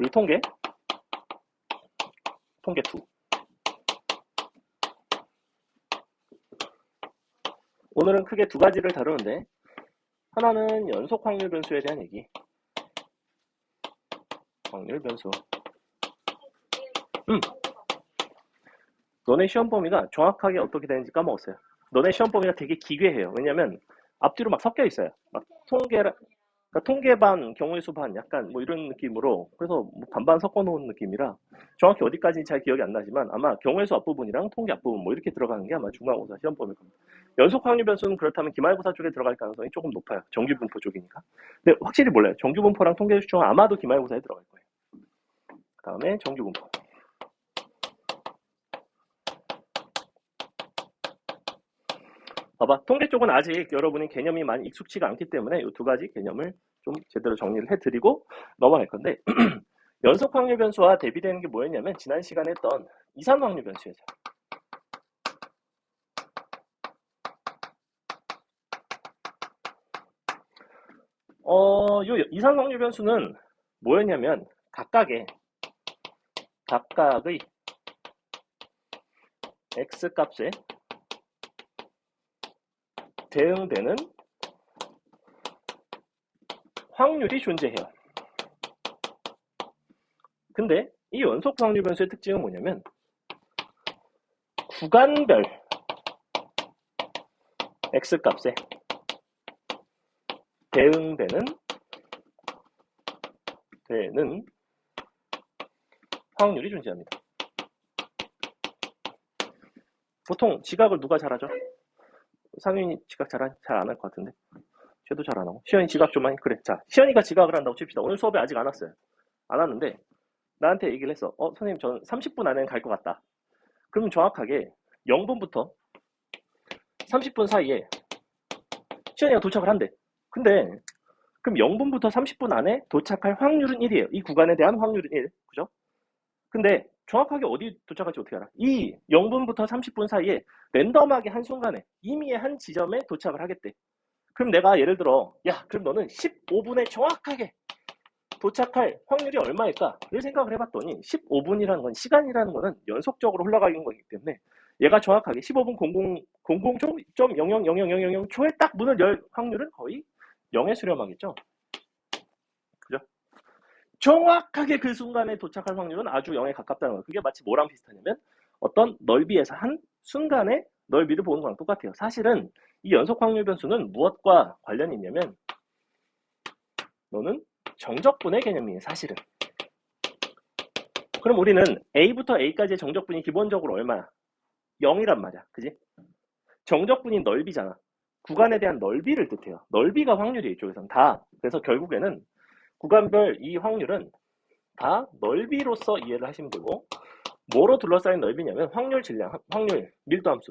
우리 통계 2. 오늘은 크게 두 가지를 다루는데, 하나는 연속 확률 변수에 대한 얘기. 확률 변수. 너네 시험 범위가 정확하게 어떻게 되는지 까먹었어요. 너네 시험 범위가 되게 기괴해요. 왜냐면 앞뒤로 막 섞여 있어요. 막 그러니까 통계 반, 경우의 수 반, 약간 뭐 이런 느낌으로, 그래서 뭐 반반 섞어 놓은 느낌이라 정확히 어디까지는 잘 기억이 안 나지만 아마 경우의 수 앞부분이랑 통계 앞부분 뭐 이렇게 들어가는 게 아마 중간고사 시험 범위일 겁니다. 연속 확률 변수는 그렇다면 기말고사 쪽에 들어갈 가능성이 조금 높아요. 정규분포 쪽이니까. 근데 확실히 몰라요. 정규분포랑 통계 수치는 아마도 기말고사에 들어갈 거예요. 그 다음에 정규분포. 봐봐, 통계 쪽은 아직 여러분이 개념이 많이 익숙치가 않기 때문에 이 두 가지 개념을 좀 제대로 정리를 해드리고 넘어갈 건데, 연속 확률 변수와 대비되는 게 뭐였냐면 지난 시간에 했던 이산 확률 변수였죠. 요 이산 확률 변수는 뭐였냐면 각각의 x 값에 대응되는 확률이 존재해요. 근데 이 연속 확률 변수의 특징은 뭐냐면 구간별 x 값에 대응되는 확률이 존재합니다. 보통 지각을 누가 잘하죠? 상윤이 지각 잘 안 할 것 같은데. 쟤도 잘 안 하고. 시연이 지각 좀 많이. 그래. 자, 시연이가 지각을 한다고 칩시다. 오늘 수업에 아직 안 왔어요. 안 왔는데 나한테 얘기를 했어. 선생님 저는 30분 안에는 갈 것 같다. 그럼 정확하게 0분부터 30분 사이에 시연이가 도착을 한대. 근데 그럼 0분부터 30분 안에 도착할 확률은 1이에요. 이 구간에 대한 확률은 1. 그죠? 근데 정확하게 어디 도착할지 어떻게 알아? 이 0분부터 30분 사이에 랜덤하게 한순간에 이미의 한 지점에 도착을 하겠대. 그럼 내가 예를 들어, 야, 그럼 너는 15분에 정확하게 도착할 확률이 얼마일까를 생각을 해봤더니 15분이라는 건, 시간이라는 거는 연속적으로 흘러가는 거기 때문에 얘가 정확하게 15분 00.000000초에 딱 문을 열 확률은 거의 0에 수렴하겠죠. 그죠? 정확하게 그 순간에 도착할 확률은 아주 0에 가깝다는 거예요. 그게 마치 뭐랑 비슷하냐면 어떤 넓이에서 한 순간의 넓이를 보는 거랑 똑같아요. 사실은 이 연속 확률 변수는 무엇과 관련이 있냐면 너는 정적분의 개념이에요. 사실은. 그럼 우리는 A부터 A까지의 정적분이 기본적으로 얼마야? 0이란 말이야. 그지? 정적분이 넓이잖아. 구간에 대한 넓이를 뜻해요. 넓이가 확률이에요. 이쪽에서는 다. 그래서 결국에는 구간별 이 확률은 다 넓이로서 이해를 하시면 되고, 뭐로 둘러싸인 넓이냐면 확률 질량, 확률 밀도 함수,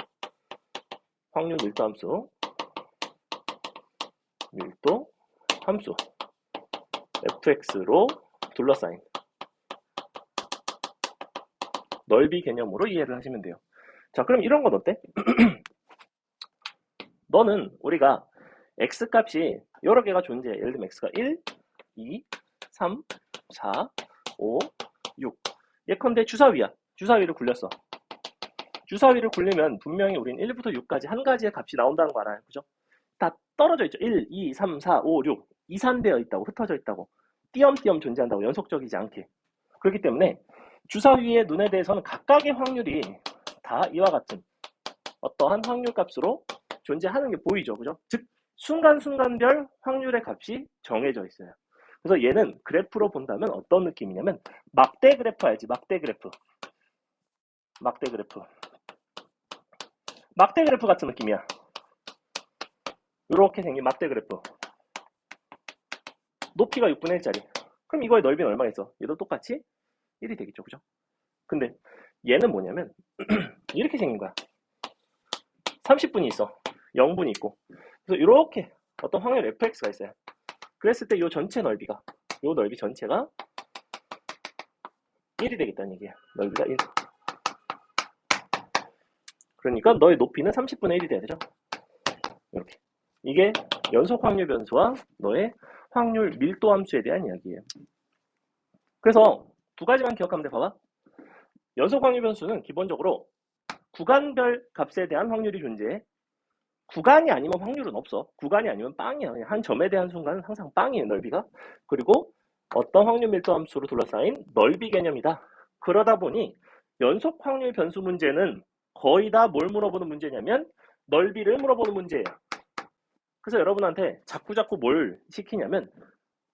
확률 밀도 함수, 밀도 함수 fx로 둘러싸인 넓이 개념으로 이해를 하시면 돼요. 자, 그럼 이런 건 어때? 너는 우리가 x값이 여러 개가 존재해. 예를 들면 x가 1, 2, 3, 4, 5, 6. 예컨대 주사위야. 주사위를 굴렸어. 주사위를 굴리면 분명히 우린 1부터 6까지 한 가지의 값이 나온다는 거 알아요. 그죠? 다 떨어져 있죠. 1, 2, 3, 4, 5, 6. 이산되어 있다고, 흩어져 있다고. 띄엄띄엄 존재한다고, 연속적이지 않게. 그렇기 때문에 주사위의 눈에 대해서는 각각의 확률이 다 이와 같은 어떠한 확률 값으로 존재하는 게 보이죠. 그죠? 즉, 순간순간별 확률의 값이 정해져 있어요. 그래서 얘는 그래프로 본다면 어떤 느낌이냐면 막대 그래프 알지? 막대 그래프. 막대 그래프. 막대 그래프 같은 느낌이야. 이렇게 생긴 막대 그래프. 높이가 6분의 1짜리. 그럼 이거의 넓이는 얼마가 있어? 얘도 똑같이 1이 되겠죠. 그죠? 근데 얘는 뭐냐면 이렇게 생긴 거야. 30분이 있어. 0분이 있고. 그래서 이렇게 어떤 확률 fx가 있어요. 그랬을 때 이 전체 넓이가, 이 넓이 전체가 1이 되겠다는 얘기야. 넓이가 1. 그러니까 너의 높이는 30분의 1이 돼야 되죠. 이렇게. 이게 연속 확률 변수와 너의 확률 밀도 함수에 대한 이야기예요. 그래서 두 가지만 기억하면 돼. 봐봐. 연속 확률 변수는 기본적으로 구간별 값에 대한 확률이 존재해. 구간이 아니면 확률은 없어. 구간이 아니면 빵이야. 그냥 한 점에 대한 순간은 항상 빵이에요, 넓이가. 그리고 어떤 확률 밀도 함수로 둘러싸인 넓이 개념이다. 그러다 보니 연속 확률 변수 문제는 거의 다 뭘 물어보는 문제냐면 넓이를 물어보는 문제예요. 그래서 여러분한테 자꾸 뭘 시키냐면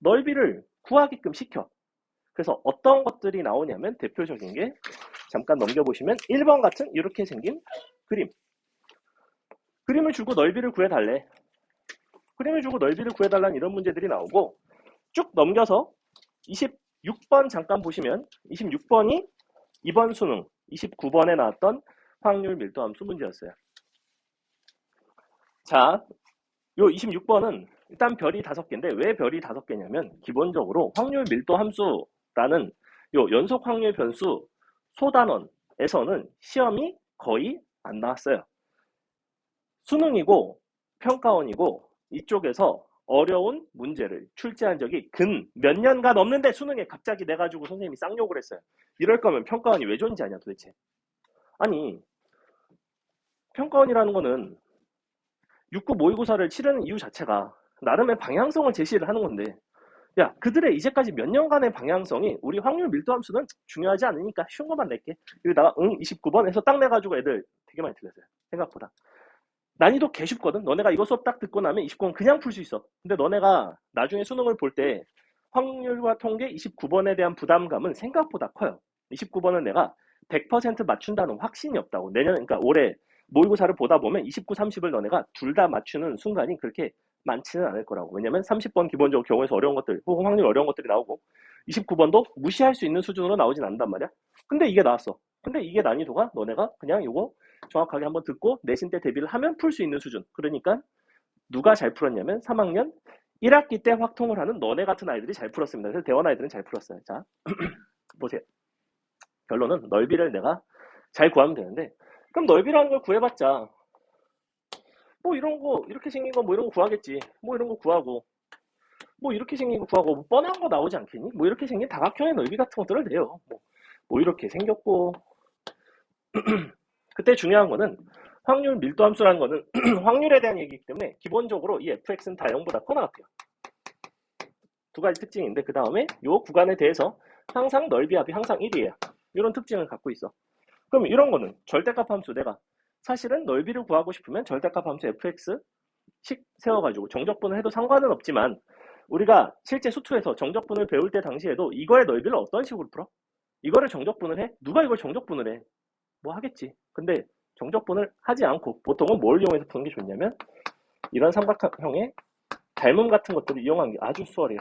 넓이를 구하게끔 시켜. 그래서 어떤 것들이 나오냐면 대표적인 게 잠깐 넘겨보시면 1번 같은 이렇게 생긴 그림. 그림을 주고 넓이를 구해달래. 그림을 주고 넓이를 구해달라는 이런 문제들이 나오고 쭉 넘겨서 26번 잠깐 보시면 26번이 이번 수능 29번에 나왔던 확률 밀도 함수 문제였어요. 자, 요 26번은 일단 별이 5개인데 왜 별이 5개냐면 기본적으로 확률 밀도 함수라는 요 연속 확률 변수 소단원에서는 시험이 거의 안 나왔어요. 수능이고 평가원이고 이쪽에서 어려운 문제를 출제한 적이 근 몇 년간 없는데 수능에 갑자기 내가지고 선생님이 쌍욕을 했어요. 이럴 거면 평가원이 왜 존재하냐 도대체. 아니 평가원이라는 거는 6급 모의고사를 치르는 이유 자체가 나름의 방향성을 제시를 하는 건데 야 그들의 이제까지 몇 년간의 방향성이 우리 확률 밀도 함수는 중요하지 않으니까 쉬운 것만 낼게. 여기다가 29번에서 딱 내가지고 애들 되게 많이 틀렸어요. 생각보다. 난이도 개 쉽거든. 너네가 이거 수업 딱 듣고 나면 29번 그냥 풀 수 있어. 근데 너네가 나중에 수능을 볼 때 확률과 통계 29번에 대한 부담감은 생각보다 커요. 29번은 내가 100% 맞춘다는 확신이 없다고. 내년, 그러니까 올해 모의고사를 보다 보면 29, 30을 너네가 둘 다 맞추는 순간이 그렇게 많지는 않을 거라고. 왜냐면 30번 기본적으로 경우에서 어려운 것들, 혹은 확률 어려운 것들이 나오고 29번도 무시할 수 있는 수준으로 나오진 않는단 말이야. 근데 이게 나왔어. 근데 이게 난이도가 너네가 그냥 이거 정확하게 한번 듣고 내신 때 대비를 하면 풀 수 있는 수준. 그러니까 누가 잘 풀었냐면 3학년 1학기 때 확통을 하는 너네 같은 아이들이 잘 풀었습니다. 그래서 대원 아이들은 잘 풀었어요. 자, 보세요. 결론은 넓이를 내가 잘 구하면 되는데 그럼 넓이라는 걸 구해봤자 뭐 이런 거 이렇게 생긴 거 뭐 이런 거 구하겠지. 뭐 이런 거 구하고 뭐 이렇게 생긴 거 구하고 뭐 뻔한 거 나오지 않겠니? 뭐 이렇게 생긴 다각형의 넓이 같은 것들을 내요. 뭐 이렇게 생겼고 그때 중요한 거는 확률 밀도 함수라는 거는 확률에 대한 얘기이기 때문에 기본적으로 이 fx는 다 0보다 커 나갈게요. 두 가지 특징인데 그 다음에 이 구간에 대해서 항상 넓이 합이 항상 1이에요. 이런 특징을 갖고 있어. 그럼 이런 거는 절대값 함수 내가 사실은 넓이를 구하고 싶으면 절대값 함수 fx식 세워가지고 정적분을 해도 상관은 없지만 우리가 실제 수투에서 정적분을 배울 때 당시에도 이거의 넓이를 어떤 식으로 풀어? 이거를 정적분을 해? 누가 이걸 정적분을 해? 뭐 하겠지. 근데 정적분을 하지 않고 보통은 뭘 이용해서 푸는 게 좋냐면 이런 삼각형의 닮음 같은 것들을 이용하는 게 아주 수월해요.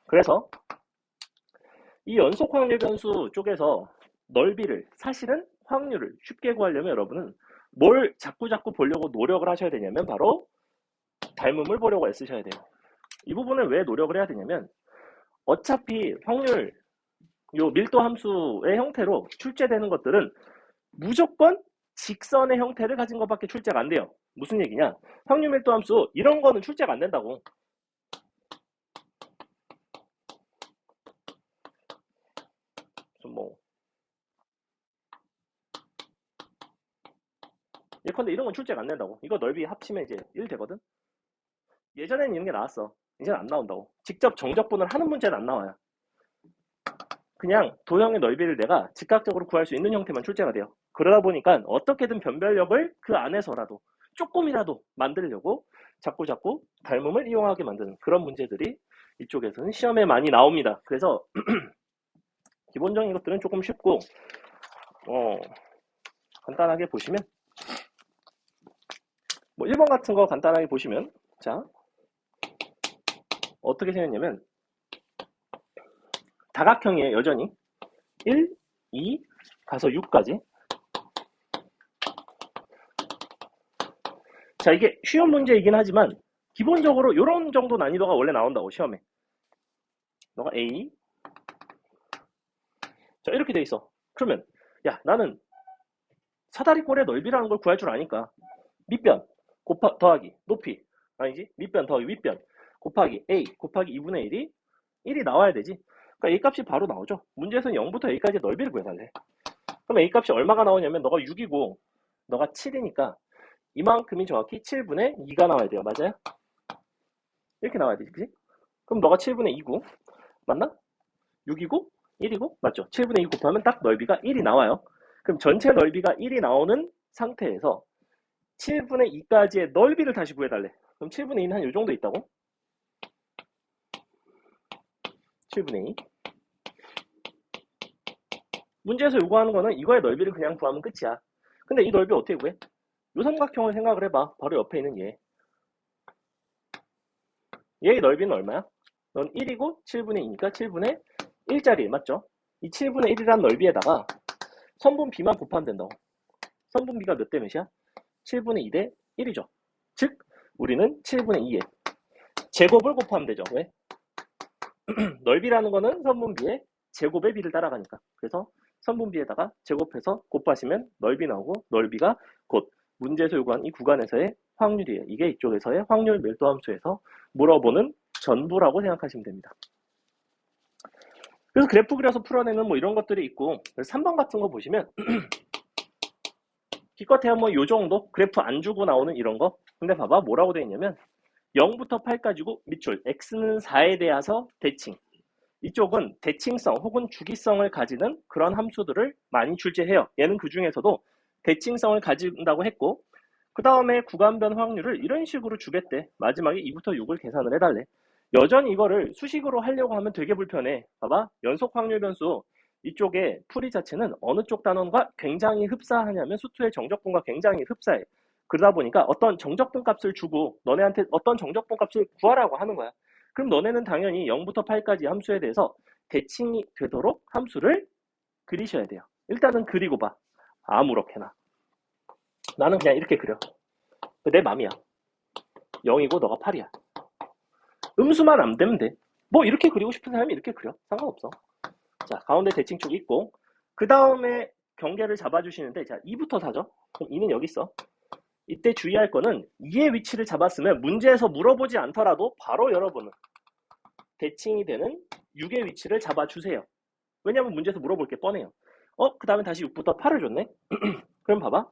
그래서 이 연속 확률 변수 쪽에서 넓이를 사실은 확률을 쉽게 구하려면 여러분은 뭘 자꾸 보려고 노력을 하셔야 되냐면 바로 닮음을 보려고 애쓰셔야 돼요. 이 부분을 왜 노력을 해야 되냐면 어차피 확률 요 밀도 함수의 형태로 출제되는 것들은 무조건 직선의 형태를 가진 것밖에 출제가 안 돼요. 무슨 얘기냐? 확률 밀도 함수 이런 거는 출제가 안 된다고. 뭐 예컨대 이런 건 출제가 안 된다고. 이거 넓이 합치면 이제 1 되거든. 예전에는 이런 게 나왔어. 이제는 안 나온다고. 직접 정적분을 하는 문제는 안 나와요. 그냥 도형의 넓이를 내가 즉각적으로 구할 수 있는 형태만 출제가 돼요. 그러다 보니까 어떻게든 변별력을 그 안에서라도 조금이라도 만들려고 자꾸 닮음을 이용하게 만드는 그런 문제들이 이쪽에서는 시험에 많이 나옵니다. 그래서 기본적인 것들은 조금 쉽고 간단하게 보시면 뭐 1번 같은 거 간단하게 보시면 자 어떻게 생겼냐면 다각형이에요. 여전히 1, 2 가서 6까지. 자 이게 쉬운 문제이긴 하지만 기본적으로 이런 정도 난이도가 원래 나온다고 시험에. 너가 A 자 이렇게 돼 있어. 그러면 야 나는 사다리꼴의 넓이라는 걸 구할 줄 아니까 밑변 더하기 높이 아니지 밑변 더하기 윗변 곱하기 A 곱하기 2분의 1이 1이 나와야 되지. 그러니까 A 값이 바로 나오죠. 문제에서는 0부터 A까지 넓이를 구해달래. 그럼 A 값이 얼마가 나오냐면 너가 6이고 너가 7이니까 이만큼이 정확히 7분의 2가 나와야 돼요. 맞아요? 이렇게 나와야 되지. 그치? 그럼 너가 7분의 2고 맞나? 6이고 1이고 맞죠? 7분의 2 곱하면 딱 넓이가 1이 나와요. 그럼 전체 넓이가 1이 나오는 상태에서 7분의 2까지의 넓이를 다시 구해달래. 그럼 7분의 2는 한 요 정도 있다고? 7분의 2. 문제에서 요구하는 거는 이거의 넓이를 그냥 구하면 끝이야. 근데 이 넓이 어떻게 구해? 요 삼각형을 생각을 해봐. 바로 옆에 있는 얘. 얘의 넓이는 얼마야? 넌 1이고 7분의 2니까 7분의 1짜리 맞죠? 이 7분의 1이란 넓이에다가 선분 b만 곱하면 된다고. 선분 b가 몇 대 몇이야? 7분의 2 대 1이죠. 즉 우리는 7분의 2에 제곱을 곱하면 되죠. 왜? 넓이라는 거는 선분 b의 제곱의 b를 따라가니까. 그래서 선분 b에다가 제곱해서 곱하시면 넓이 나오고 넓이가 곧 문제에서 요구한 이 구간에서의 확률이에요. 이게 이쪽에서의 확률 밀도함수에서 물어보는 전부라고 생각하시면 됩니다. 그래서 그래프 그려서 풀어내는 뭐 이런 것들이 있고 3번 같은 거 보시면 기껏해야 뭐 요 정도 그래프 안 주고 나오는 이런 거. 근데 봐봐 뭐라고 되어 있냐면 0부터 8까지고 밑줄 x는 4에 대해서 대칭. 이쪽은 대칭성 혹은 주기성을 가지는 그런 함수들을 많이 출제해요. 얘는 그 중에서도 대칭성을 가진다고 했고 그 다음에 구간변 확률을 이런 식으로 주겠대. 마지막에 2부터 6을 계산을 해달래. 여전히 이거를 수식으로 하려고 하면 되게 불편해. 봐봐 연속 확률 변수 이쪽에 풀이 자체는 어느 쪽 단원과 굉장히 흡사하냐면 수투의 정적분과 굉장히 흡사해. 그러다 보니까 어떤 정적분 값을 주고 너네한테 어떤 정적분 값을 구하라고 하는 거야. 그럼 너네는 당연히 0부터 8까지 함수에 대해서 대칭이 되도록 함수를 그리셔야 돼요. 일단은 그리고 봐. 아무렇게나. 나는 그냥 이렇게 그려. 내 맘이야. 0이고 너가 8이야. 음수만 안 되면 돼. 뭐 이렇게 그리고 싶은 사람이 이렇게 그려. 상관없어. 자, 가운데 대칭축 있고 그 다음에 경계를 잡아주시는데 자 2부터 4죠. 그럼 2는 여기 있어. 이때 주의할 거는 2의 위치를 잡았으면 문제에서 물어보지 않더라도 바로 여러분은 대칭이 되는 6의 위치를 잡아주세요. 왜냐면 문제에서 물어볼 게 뻔해요. 그 다음에 다시 6부터 8을 줬네? 그럼 봐봐.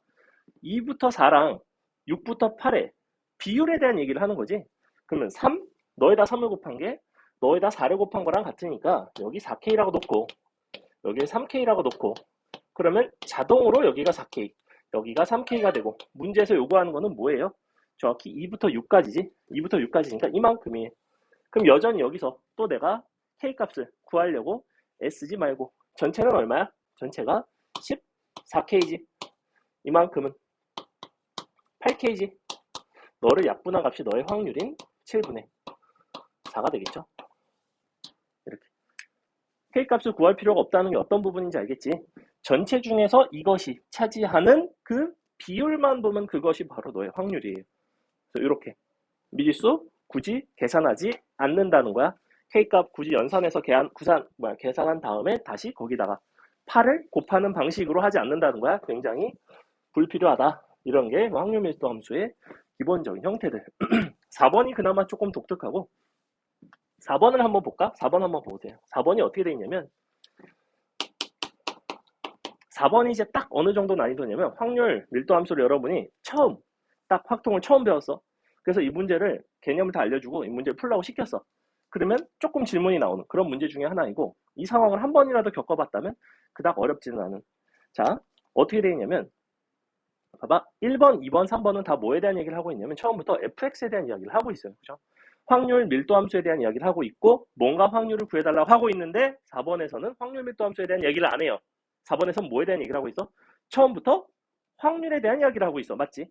2부터 4랑 6부터 8의 비율에 대한 얘기를 하는 거지. 그러면 3, 너에다 3을 곱한 게 너에다 4를 곱한 거랑 같으니까 여기 4K라고 놓고 여기에 3K라고 놓고 그러면 자동으로 여기가 4K, 여기가 3K가 되고 문제에서 요구하는 거는 뭐예요? 정확히 2부터 6까지지. 2부터 6까지니까 이만큼이에요. 그럼 여전히 여기서 또 내가 K값을 구하려고 애쓰지 말고 전체는 얼마야? 전체가 14K지. 이만큼은 8K지. 너를 약분한 값이 너의 확률인 7분의 4가 되겠죠. 이렇게 K값을 구할 필요가 없다는 게 어떤 부분인지 알겠지? 전체 중에서 이것이 차지하는 그 비율만 보면 그것이 바로 너의 확률이에요. 그래서 이렇게 미지수 굳이 계산하지 않는다는 거야. K값 굳이 연산해서 계산한 다음에 다시 거기다가 8을 곱하는 방식으로 하지 않는다는 거야. 굉장히 불필요하다. 이런 게 확률 밀도 함수의 기본적인 형태들. 4번이 그나마 조금 독특하고 4번을 한번 볼까? 4번 한번 보세요. 4번이 어떻게 되어 있냐면 4번이 이제 딱 어느 정도 난이도냐면 확률 밀도 함수를 여러분이 처음 딱 확통을 처음 배웠어. 그래서 이 문제를 개념을 다 알려주고 이 문제를 풀라고 시켰어. 그러면 조금 질문이 나오는 그런 문제 중에 하나이고 이 상황을 한 번이라도 겪어봤다면 그닥 어렵지는 않은. 자, 어떻게 되어 있냐면 봐봐 1번, 2번, 3번은 다 뭐에 대한 얘기를 하고 있냐면 처음부터 fx에 대한 이야기를 하고 있어요. 그죠? 확률 밀도 함수에 대한 이야기를 하고 있고 뭔가 확률을 구해달라고 하고 있는데 4번에서는 확률 밀도 함수에 대한 얘기를 안 해요. 4번에서는 뭐에 대한 얘기를 하고 있어? 처음부터 확률에 대한 이야기를 하고 있어. 맞지?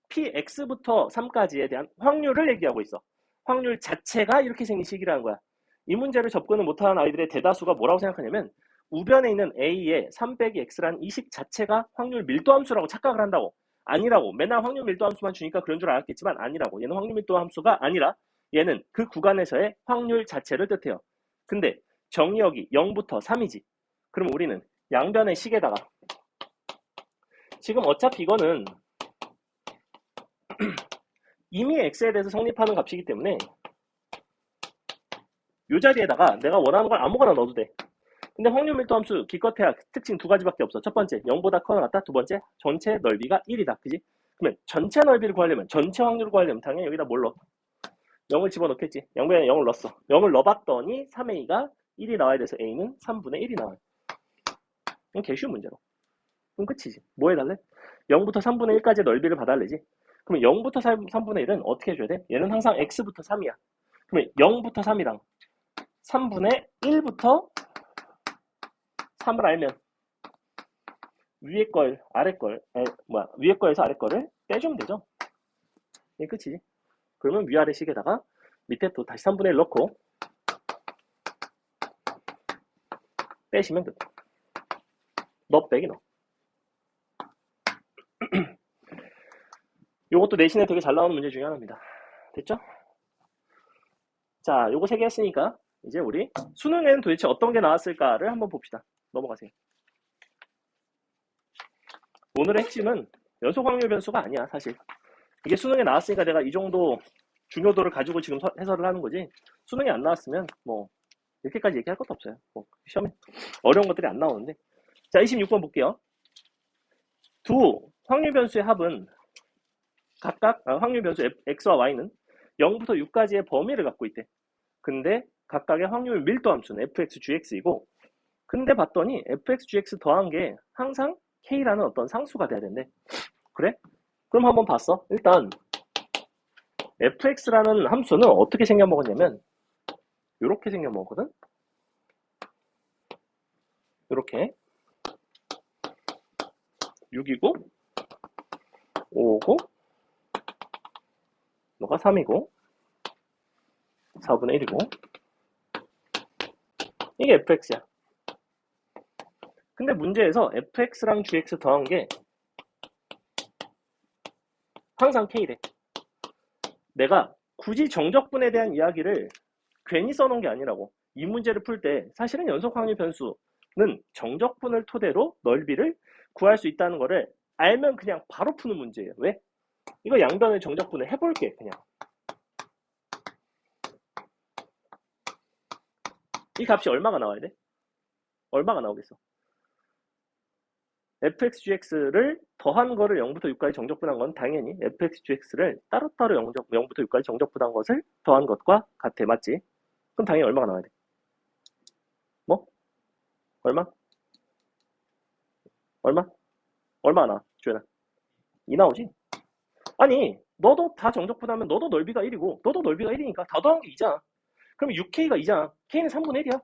px부터 3까지에 대한 확률을 얘기하고 있어. 확률 자체가 이렇게 생긴 식이라는 거야. 이 문제를 접근을 못하는 아이들의 대다수가 뭐라고 생각하냐면 우변에 있는 a의 3 빼기 x라는 이 식 자체가 확률 밀도 함수라고 착각을 한다고. 아니라고. 맨날 확률 밀도 함수만 주니까 그런 줄 알았겠지만 아니라고. 얘는 확률 밀도 함수가 아니라 얘는 그 구간에서의 확률 자체를 뜻해요. 근데 정의역이 0부터 3이지. 그럼 우리는 양변의 식에다가 지금 어차피 이거는 이미 x에 대해서 성립하는 값이기 때문에 이 자리에다가 내가 원하는 걸 아무거나 넣어도 돼. 근데 확률 밀도 함수 기껏해야 특징 두 가지밖에 없어. 첫 번째, 0보다 커나 같다. 두 번째, 전체 넓이가 1이다. 그지? 그러면 전체 넓이를 구하려면, 전체 확률을 구하려면 당연히 여기다 뭘 넣어? 0을 집어넣겠지. 양변에 0을 넣었어. 0을 넣어봤더니 3a가 1이 나와야 돼서 a는 3분의 1이 나와요. 이건 개 쉬운 문제로. 그럼 끝이지. 뭐 해달래? 0부터 3분의 1까지 넓이를 봐달래지. 그러면 0부터 3분의 1은 어떻게 해줘야 돼? 얘는 항상 x부터 3이야. 그러면 0부터 3이랑 3분의 1부터 3을 알면 위에 걸, 아래 걸, 위에 거에서 아래 거를 떼주면 되죠. 이게 끝이지. 그러면 위아래 식에다가 밑에 또 다시 3분의 1 넣고 빼시면 돼. 너 빼기 너. 요것도 내신에 되게 잘 나오는 문제 중에 하나입니다. 됐죠? 자, 요거 3개 했으니까 이제 우리 수능에는 도대체 어떤 게 나왔을까를 한번 봅시다. 넘어가세요. 오늘의 핵심은 연속 확률 변수가 아니야, 사실. 이게 수능에 나왔으니까 내가 이 정도 중요도를 가지고 지금 해설을 하는 거지. 수능에 안 나왔으면 뭐 이렇게까지 얘기할 것도 없어요. 뭐 시험에 어려운 것들이 안 나오는데. 자, 26번 볼게요. 두 확률 변수의 합은 각각 확률 변수 x와 y는 0부터 6까지의 범위를 갖고 있대. 근데 각각의 확률 밀도 함수는 fx, gx이고, 근데 봤더니 fx, gx 더한 게 항상 k라는 어떤 상수가 돼야 된대. 그래? 그럼 한번 봤어. 일단 fx라는 함수는 어떻게 생겨먹었냐면 이렇게 생겨먹었거든. 이렇게 6이고 5고 너가 3이고 4분의 1이고 이게 fx야. 근데 문제에서 fx랑 gx 더한 게 항상 k래. 내가 굳이 정적분에 대한 이야기를 괜히 써놓은 게 아니라고. 이 문제를 풀 때 사실은 연속 확률 변수는 정적분을 토대로 넓이를 구할 수 있다는 거를 알면 그냥 바로 푸는 문제예요. 왜? 이거 양변을 정적분을 해볼게. 그냥 이 값이 얼마가 나와야 돼? 얼마가 나오겠어? fx, gx를 더한 거를 0부터 6까지 정적분한 건 당연히 fx, gx를 따로따로 0부터 6까지 정적분한 것을 더한 것과 같아. 맞지? 그럼 당연히 얼마가 나와야 돼? 뭐? 얼마? 얼마? 얼마 나? 주연아. 2 나오지? 아니, 너도 다 정적분하면 너도 넓이가 1이고 너도 넓이가 1이니까 다 더한 게 2잖아. 그럼 6K가 2잖아. K는 3분의 1이야.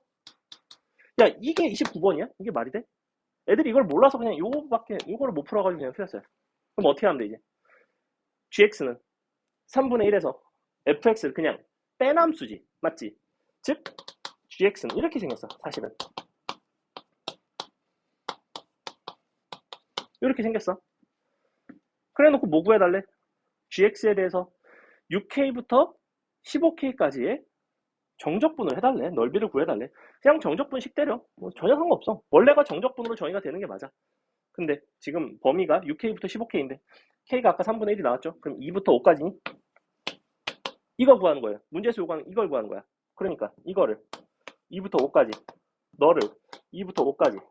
야, 이게 29번이야? 이게 말이 돼? 애들이 이걸 몰라서 그냥 요거를 못 풀어가지고 그냥 틀렸어요. 그럼 어떻게 하면 돼, 이제? GX는 3분의 1에서 FX를 그냥 빼남수지. 맞지? 즉, GX는 이렇게 생겼어, 사실은. 이렇게 생겼어. 그래 놓고 뭐 구해달래? GX에 대해서 6K부터 15K까지의 정적분을 해달래. 넓이를 구해달래. 그냥 정적분식 때려. 뭐 전혀 상관없어. 원래가 정적분으로 정의가 되는 게 맞아. 근데 지금 범위가 6K부터 15K인데 K가 아까 3분의 1이 나왔죠? 그럼 2부터 5까지니? 이거 구하는 거예요. 문제에서 요구하는 이걸 구하는 거야. 그러니까 이거를 2부터 5까지, 너를 2부터 5까지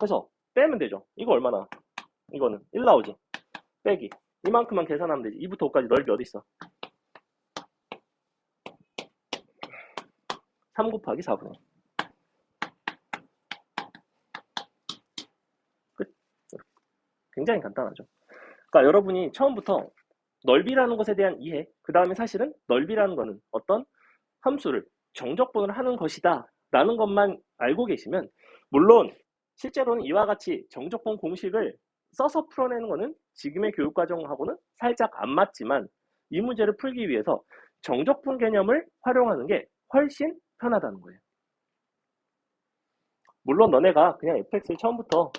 해서 빼면 되죠. 이거 얼마나? 이거는 1 나오지. 빼기. 이만큼만 계산하면 되지. 2부터 5까지 넓이 어디 있어? 3 곱하기 4분의 1. 끝. 굉장히 간단하죠. 그러니까 여러분이 처음부터 넓이라는 것에 대한 이해, 그 다음에 사실은 넓이라는 것은 어떤 함수를 정적분을 하는 것이다 라는 것만 알고 계시면, 물론 실제로는 이와 같이 정적분 공식을 써서 풀어내는 것은 지금의 교육과정하고는 살짝 안 맞지만 이 문제를 풀기 위해서 정적분 개념을 활용하는 게 훨씬 편하다는 거예요. 물론 너네가 그냥 fx를 처음부터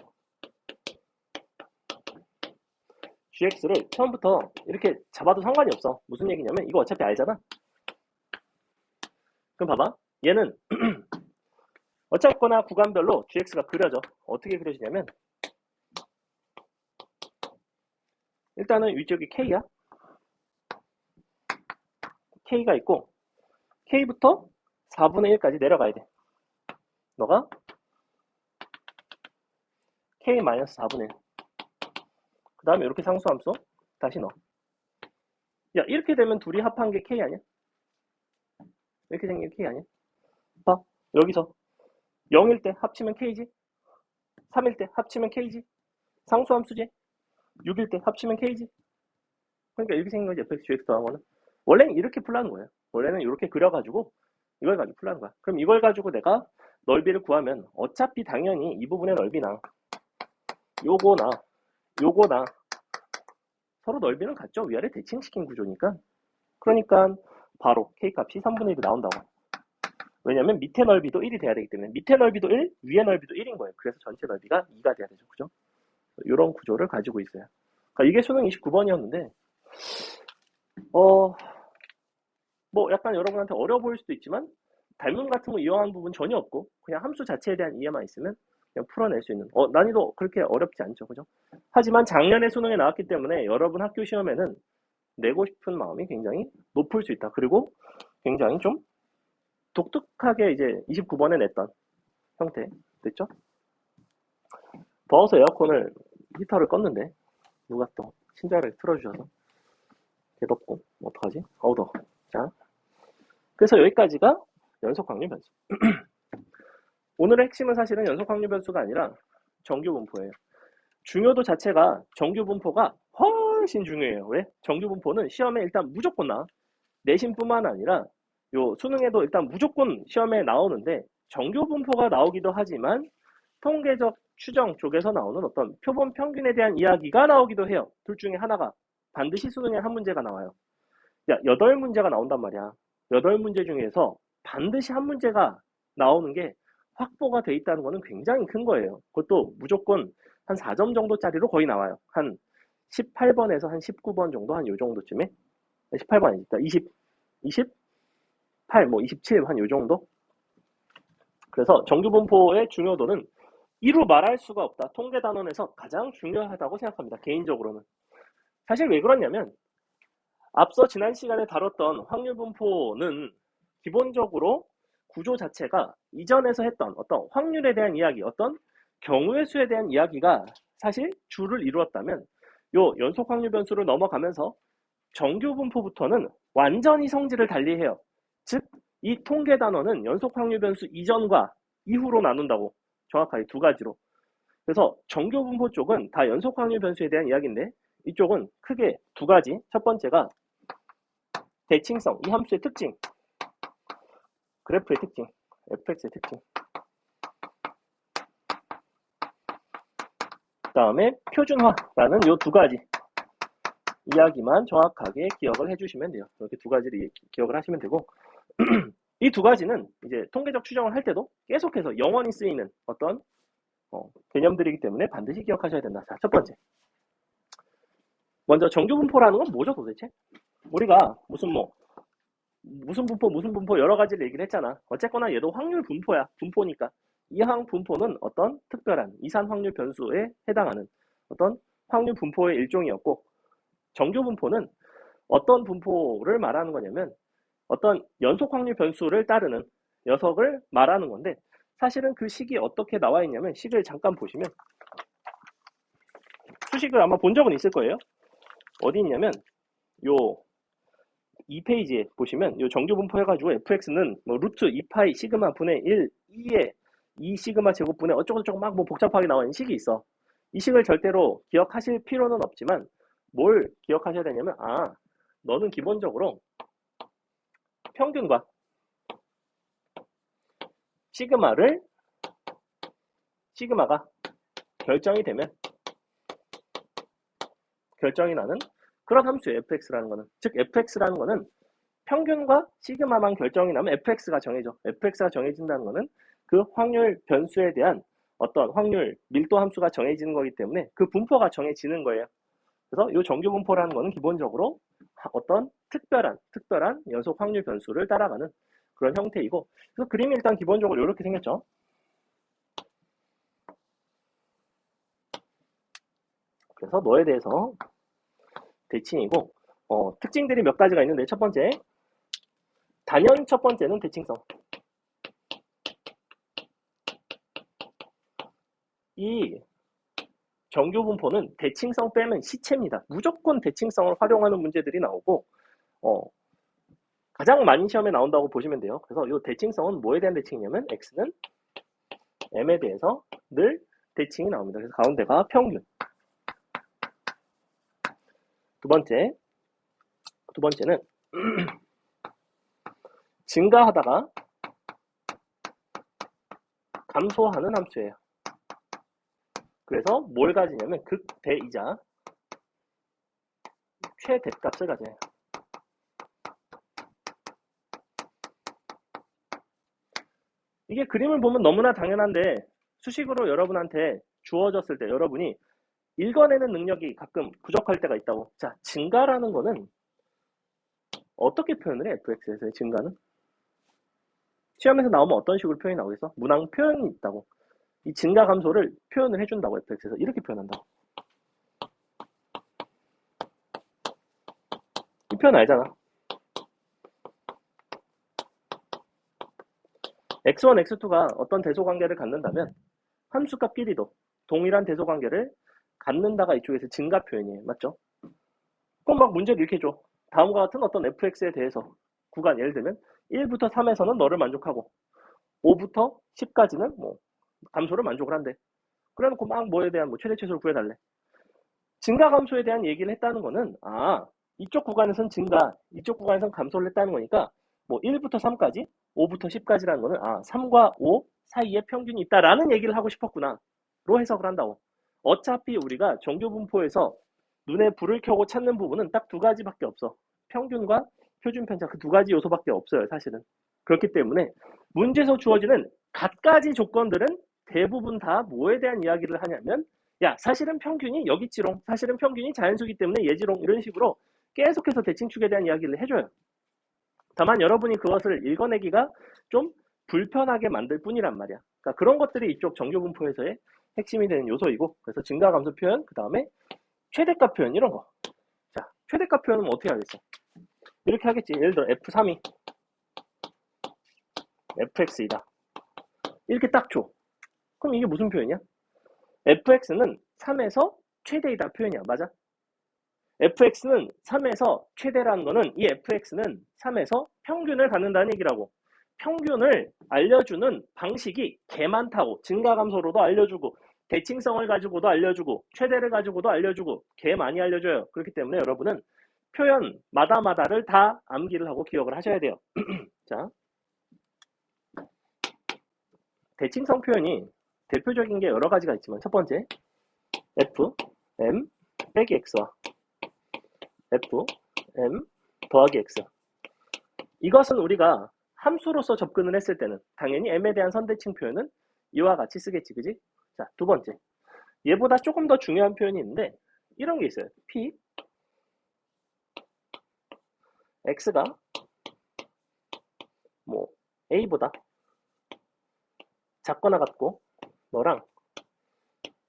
gx를 처음부터 이렇게 잡아도 상관이 없어. 무슨 얘기냐면 이거 어차피 알잖아. 그럼 봐봐. 얘는 어쨌거나 구간별로 gx가 그려져. 어떻게 그려지냐면 일단은 위쪽이 k야. k가 있고 k부터 4분의 1까지 내려가야 돼. 너가 k-4분의 1. 그 다음에 이렇게 상수함수 다시 넣어. 야, 이렇게 되면 둘이 합한 게 k 아니야? 이렇게 생긴 게 k 아니야? 봐, 여기서 0일 때 합치면 k지, 3일 때 합치면 k지, 상수함수지, 6일 때 합치면 k지. 그러니까 이렇게 생긴 거지, fx, gx 더한 거는. 원래는 이렇게 풀라는 거예요. 원래는 이렇게 그려가지고 이걸 가지고 풀라는 거야. 그럼 이걸 가지고 내가 넓이를 구하면 어차피 당연히 이 부분의 넓이나 요거나 서로 넓이는 같죠. 위아래 대칭시킨 구조니까. 그러니까 바로 k값이 3분의 1이 나온다고. 왜냐면 밑에 넓이도 1이 돼야 되기 때문에 밑에 넓이도 1, 위에 넓이도 1인 거예요. 그래서 전체 넓이가 2가 돼야 되죠. 그죠? 이런 구조를 가지고 있어요. 그러니까 이게 수능 29번이었는데 뭐 약간 여러분한테 어려워 보일 수도 있지만 닮음 같은 거 이용한 부분 전혀 없고 그냥 함수 자체에 대한 이해만 있으면 그냥 풀어낼 수 있는 난이도 그렇게 어렵지 않죠. 그죠? 하지만 작년에 수능에 나왔기 때문에 여러분 학교 시험에는 내고 싶은 마음이 굉장히 높을 수 있다. 그리고 굉장히 좀 독특하게 이제 29번에 냈던 형태 됐죠? 더워서 에어컨을 히터를 껐는데 누가 또 친절하게 틀어주셔서 개덥고 어떡하지? 어우 더워. 자, 그래서 여기까지가 연속 확률 변수. 오늘의 핵심은 사실은 연속 확률 변수가 아니라 정규 분포예요. 중요도 자체가 정규 분포가 훨씬 중요해요. 왜? 정규 분포는 시험에 일단 무조건 나와. 내신뿐만 아니라 요 수능에도 일단 무조건 시험에 나오는데 정규 분포가 나오기도 하지만 통계적 추정 쪽에서 나오는 어떤 표본 평균에 대한 이야기가 나오기도 해요. 둘 중에 하나가 반드시 수능에 한 문제가 나와요. 야, 8문제가 나온단 말이야. 8문제 중에서 반드시 한 문제가 나오는 게 확보가 돼 있다는 거는 굉장히 큰 거예요. 그것도 무조건 한 4점 정도짜리로 거의 나와요. 한 18번에서 한 19번 정도, 한 요 정도쯤에 18번 아니다. 28, 뭐 27, 한 요 정도? 그래서 정규분포의 중요도는 이루 말할 수가 없다. 통계 단원에서 가장 중요하다고 생각합니다. 개인적으로는. 사실 왜 그러냐면 앞서 지난 시간에 다뤘던 확률분포는 기본적으로 구조 자체가 이전에서 했던 어떤 확률에 대한 이야기, 어떤 경우의 수에 대한 이야기가 사실 주를 이루었다면 요 연속 확률 변수를 넘어가면서 정규 분포부터는 완전히 성질을 달리해요. 즉, 이 통계 단원은 연속 확률 변수 이전과 이후로 나눈다고. 정확하게 두 가지로. 그래서 정규 분포 쪽은 다 연속 확률 변수에 대한 이야기인데 이쪽은 크게 두 가지. 첫 번째가 대칭성, 이 함수의 특징, 그래프의 특징, fx의 특징. 그 다음에 표준화라는 이 두 가지 이야기만 정확하게 기억을 해주시면 돼요. 이렇게 두 가지를 기억을 하시면 되고 이 두 가지는 이제 통계적 추정을 할 때도 계속해서 영원히 쓰이는 어떤 개념들이기 때문에 반드시 기억하셔야 된다. 자, 첫 번째. 먼저 정규분포라는 건 뭐죠 도대체? 우리가 무슨 분포 여러 가지를 얘기를 했잖아. 어쨌거나 얘도 확률 분포야. 분포니까. 이항 분포는 어떤 특별한 이산 확률 변수에 해당하는 어떤 확률 분포의 일종이었고 정규 분포는 어떤 분포를 말하는 거냐면 어떤 연속 확률 변수를 따르는 녀석을 말하는 건데 사실은 그 식이 어떻게 나와 있냐면 식을 잠깐 보시면 수식을 아마 본 적은 있을 거예요. 어디 있냐면 요 2페이지에 보시면 요 정규 분포 해가지고 fx는 뭐 루트 2파이 시그마 분의 1 2에 2 시그마 제곱분의 어쩌고저쩌고 막 뭐 복잡하게 나와 있는 식이 있어. 이 식을 절대로 기억하실 필요는 없지만 뭘 기억하셔야 되냐면 너는 기본적으로 평균과 시그마가 결정이 되면 결정이 나는 그런 함수예요. fx라는 거는. 즉 fx라는 거는 평균과 시그마만 결정이 나면 fx가 정해져. fx가 정해진다는 거는 그 확률 변수에 대한 어떤 확률 밀도 함수가 정해지는 거기 때문에 그 분포가 정해지는 거예요. 그래서 이 정규 분포라는 거는 기본적으로 어떤 특별한 연속 확률 변수를 따라가는 그런 형태이고 그래서 그림이 일단 기본적으로 이렇게 생겼죠. 그래서 너에 대해서 대칭이고 특징들이 몇 가지가 있는데 첫 번째 단연 첫 번째는 대칭성. 이 정규분포는 대칭성 빼면 시체입니다. 무조건 대칭성을 활용하는 문제들이 나오고 가장 많이 시험에 나온다고 보시면 돼요. 그래서 이 대칭성은 뭐에 대한 대칭이냐면 x는 m에 대해서 늘 대칭이 나옵니다. 그래서 가운데가 평균. 두 번째는 증가하다가 감소하는 함수예요. 그래서 뭘 가지냐면 극대이자 최대값을 가져요. 이게 그림을 보면 너무나 당연한데 수식으로 여러분한테 주어졌을 때 여러분이 읽어내는 능력이 가끔 부족할 때가 있다고. 자, 증가라는 거는 어떻게 표현을 해? fx에서의 증가는? 시험에서 나오면 어떤 식으로 표현이 나오겠어? 문항 표현이 있다고. 이 증가 감소를 표현을 해준다고. fx에서 이렇게 표현한다고. 이 표현 알잖아. x1, x2가 어떤 대소관계를 갖는다면 함수값끼리도 동일한 대소관계를 갖는다가 이쪽에서 증가 표현이에요. 맞죠? 그럼 막 문제를 이렇게 줘. 다음과 같은 어떤 fx에 대해서 구간 예를 들면 1부터 3에서는 너를 만족하고 5부터 10까지는 뭐 감소를 만족을 한대. 그래놓고 막 뭐에 대한 뭐 최대 최소를 구해달래. 증가 감소에 대한 얘기를 했다는 거는 이쪽 구간에선 증가, 이쪽 구간에선 감소를 했다는 거니까 뭐 1부터 3까지, 5부터 10까지라는 거는 3과 5 사이에 평균이 있다라는 얘기를 하고 싶었구나 로 해석을 한다고. 어차피 우리가 정규분포에서 눈에 불을 켜고 찾는 부분은 딱 두 가지밖에 없어. 평균과 표준 편차 그 두 가지 요소밖에 없어요. 사실은. 그렇기 때문에 문제에서 주어지는 갖가지 조건들은 대부분 다 뭐에 대한 이야기를 하냐면 야 사실은 평균이 여기 있지롱, 사실은 평균이 자연수기 때문에 얘지롱, 이런 식으로 계속해서 대칭축에 대한 이야기를 해줘요. 다만 여러분이 그것을 읽어내기가 좀 불편하게 만들 뿐이란 말이야. 그러니까 그런 것들이 이쪽 정규분포에서의 핵심이 되는 요소이고, 그래서 증가 감소 표현, 그 다음에 최대값 표현, 이런 거. 자, 최대값 표현은 어떻게 하겠어? 이렇게 하겠지. 예를 들어 F3이 fx이다. 이렇게 딱 줘. 그럼 이게 무슨 표현이야? fx는 3에서 최대이다 표현이야. 맞아? fx는 3에서 최대라는 거는 이 fx는 3에서 평균을 갖는다는 얘기라고. 평균을 알려주는 방식이 개 많다고. 증가감소로도 알려주고 대칭성을 가지고도 알려주고 최대를 가지고도 알려주고 개 많이 알려줘요. 그렇기 때문에 여러분은 표현 마다마다를 다 암기를 하고 기억을 하셔야 돼요. 자, 대칭성 표현이 대표적인 게 여러 가지가 있지만 첫 번째 f, m 빼기 x와 f, m 더하기 x. 이것은 우리가 함수로서 접근을 했을 때는 당연히 m에 대한 선대칭 표현은 이와 같이 쓰겠지, 그지? 자, 두 번째. 얘보다 조금 더 중요한 표현이 있는데 이런 게 있어요. p x가 뭐 a보다 작거나 같고 너랑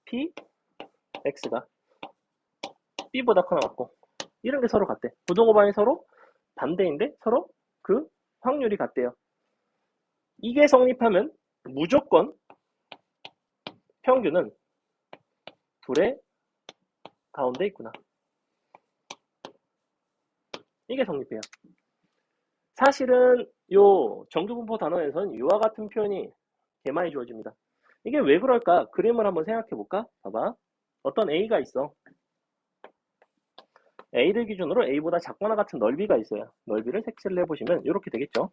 p x가 b보다 커나 같고 이런 게 서로 같대. 부동호반이 서로 반대인데 서로 그 확률이 같대요. 이게 성립하면 무조건 평균은 둘의 가운데 있구나. 이게 성립해요. 사실은 요 정규분포 단원에서는 이와 같은 표현이 개 많이 주어집니다. 이게 왜 그럴까? 그림을 한번 생각해 볼까? 봐봐. 어떤 A가 있어. A를 기준으로 A보다 작거나 같은 넓이가 있어요. 넓이를 색칠을 해보시면 이렇게 되겠죠.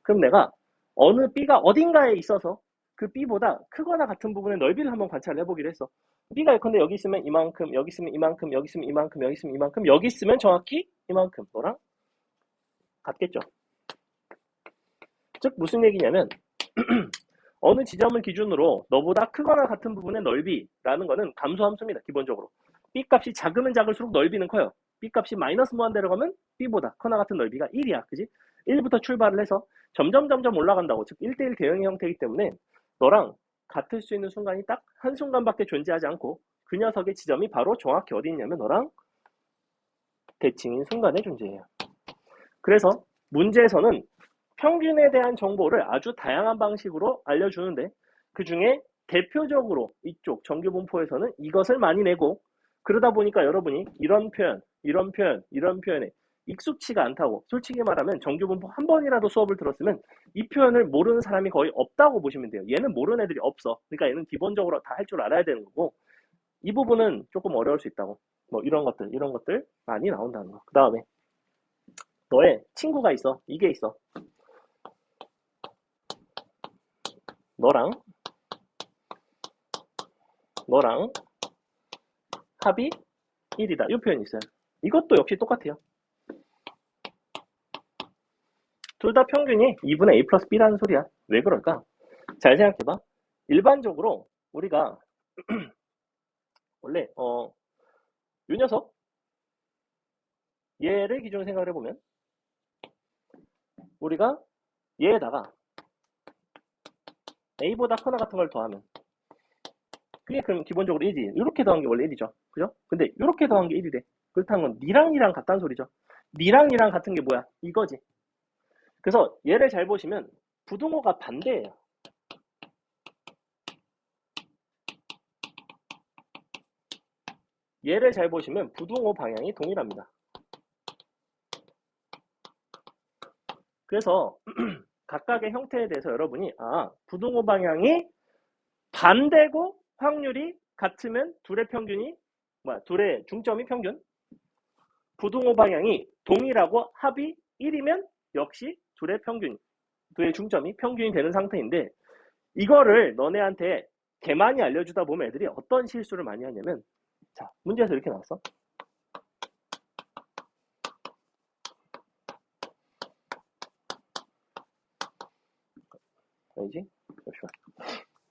그럼 내가 어느 B가 어딘가에 있어서 그 B보다 크거나 같은 부분의 넓이를 한번 관찰을 해보기로 했어. B가 예컨대 여기 있으면 이만큼, 여기 있으면 이만큼, 여기 있으면 이만큼, 여기 있으면 이만큼, 여기 있으면 정확히 이만큼. 너랑 같겠죠. 즉 무슨 얘기냐면 어느 지점을 기준으로 너보다 크거나 같은 부분의 넓이라는 거는 감소함수입니다. 기본적으로. B 값이 작으면 작을수록 넓이는 커요. B 값이 마이너스 무한대로 가면 B보다 커나 같은 넓이가 1이야. 그지? 1부터 출발을 해서 점점 올라간다고. 즉 1대1 대응의 형태이기 때문에 너랑 같을 수 있는 순간이 딱 한순간밖에 존재하지 않고 그 녀석의 지점이 바로 정확히 어디 있냐면 너랑 대칭인 순간에 존재해요. 그래서 문제에서는 평균에 대한 정보를 아주 다양한 방식으로 알려주는데 그 중에 대표적으로 이쪽 정규분포에서는 이것을 많이 내고, 그러다 보니까 여러분이 이런 표현, 이런 표현, 이런 표현에 익숙치가 않다고, 솔직히 말하면 정규분포 한 번이라도 수업을 들었으면 이 표현을 모르는 사람이 거의 없다고 보시면 돼요. 얘는 모르는 애들이 없어. 그러니까 얘는 기본적으로 다 할 줄 알아야 되는 거고, 이 부분은 조금 어려울 수 있다고. 뭐 이런 것들 많이 나온다는 거. 그 다음에 너의 친구가 있어. 이게 있어. 너랑 합이 1이다. 이 표현이 있어요. 이것도 역시 똑같아요. 둘 다 평균이 2분의 A 플러스 B라는 소리야. 왜 그럴까? 잘 생각해봐. 일반적으로 우리가 원래 요 녀석 얘를 기준으로 생각을 해보면 우리가 얘에다가 A보다 크나 같은 걸 더하면 그게 그럼 기본적으로 1이지. 이렇게 더한 게 원래 1이죠. 그죠? 근데 이렇게 더한 게 1이래. 그렇다는 건 니랑 같다는 소리죠. 니랑 같은 게 뭐야? 이거지. 그래서 얘를 잘 보시면 부등호가 반대예요. 얘를 잘 보시면 부등호 방향이 동일합니다. 그래서 각각의 형태에 대해서 여러분이 부등호 방향이 반대고 확률이 같으면 둘의 평균이 둘의 중점이 평균, 부등호 방향이 동일하고 합이 1이면 역시 둘의 중점이 평균이 되는 상태인데, 이거를 너네한테 개 많이 알려주다 보면 애들이 어떤 실수를 많이 하냐면, 자, 문제에서 이렇게 나왔어. 아니지? 잠시만.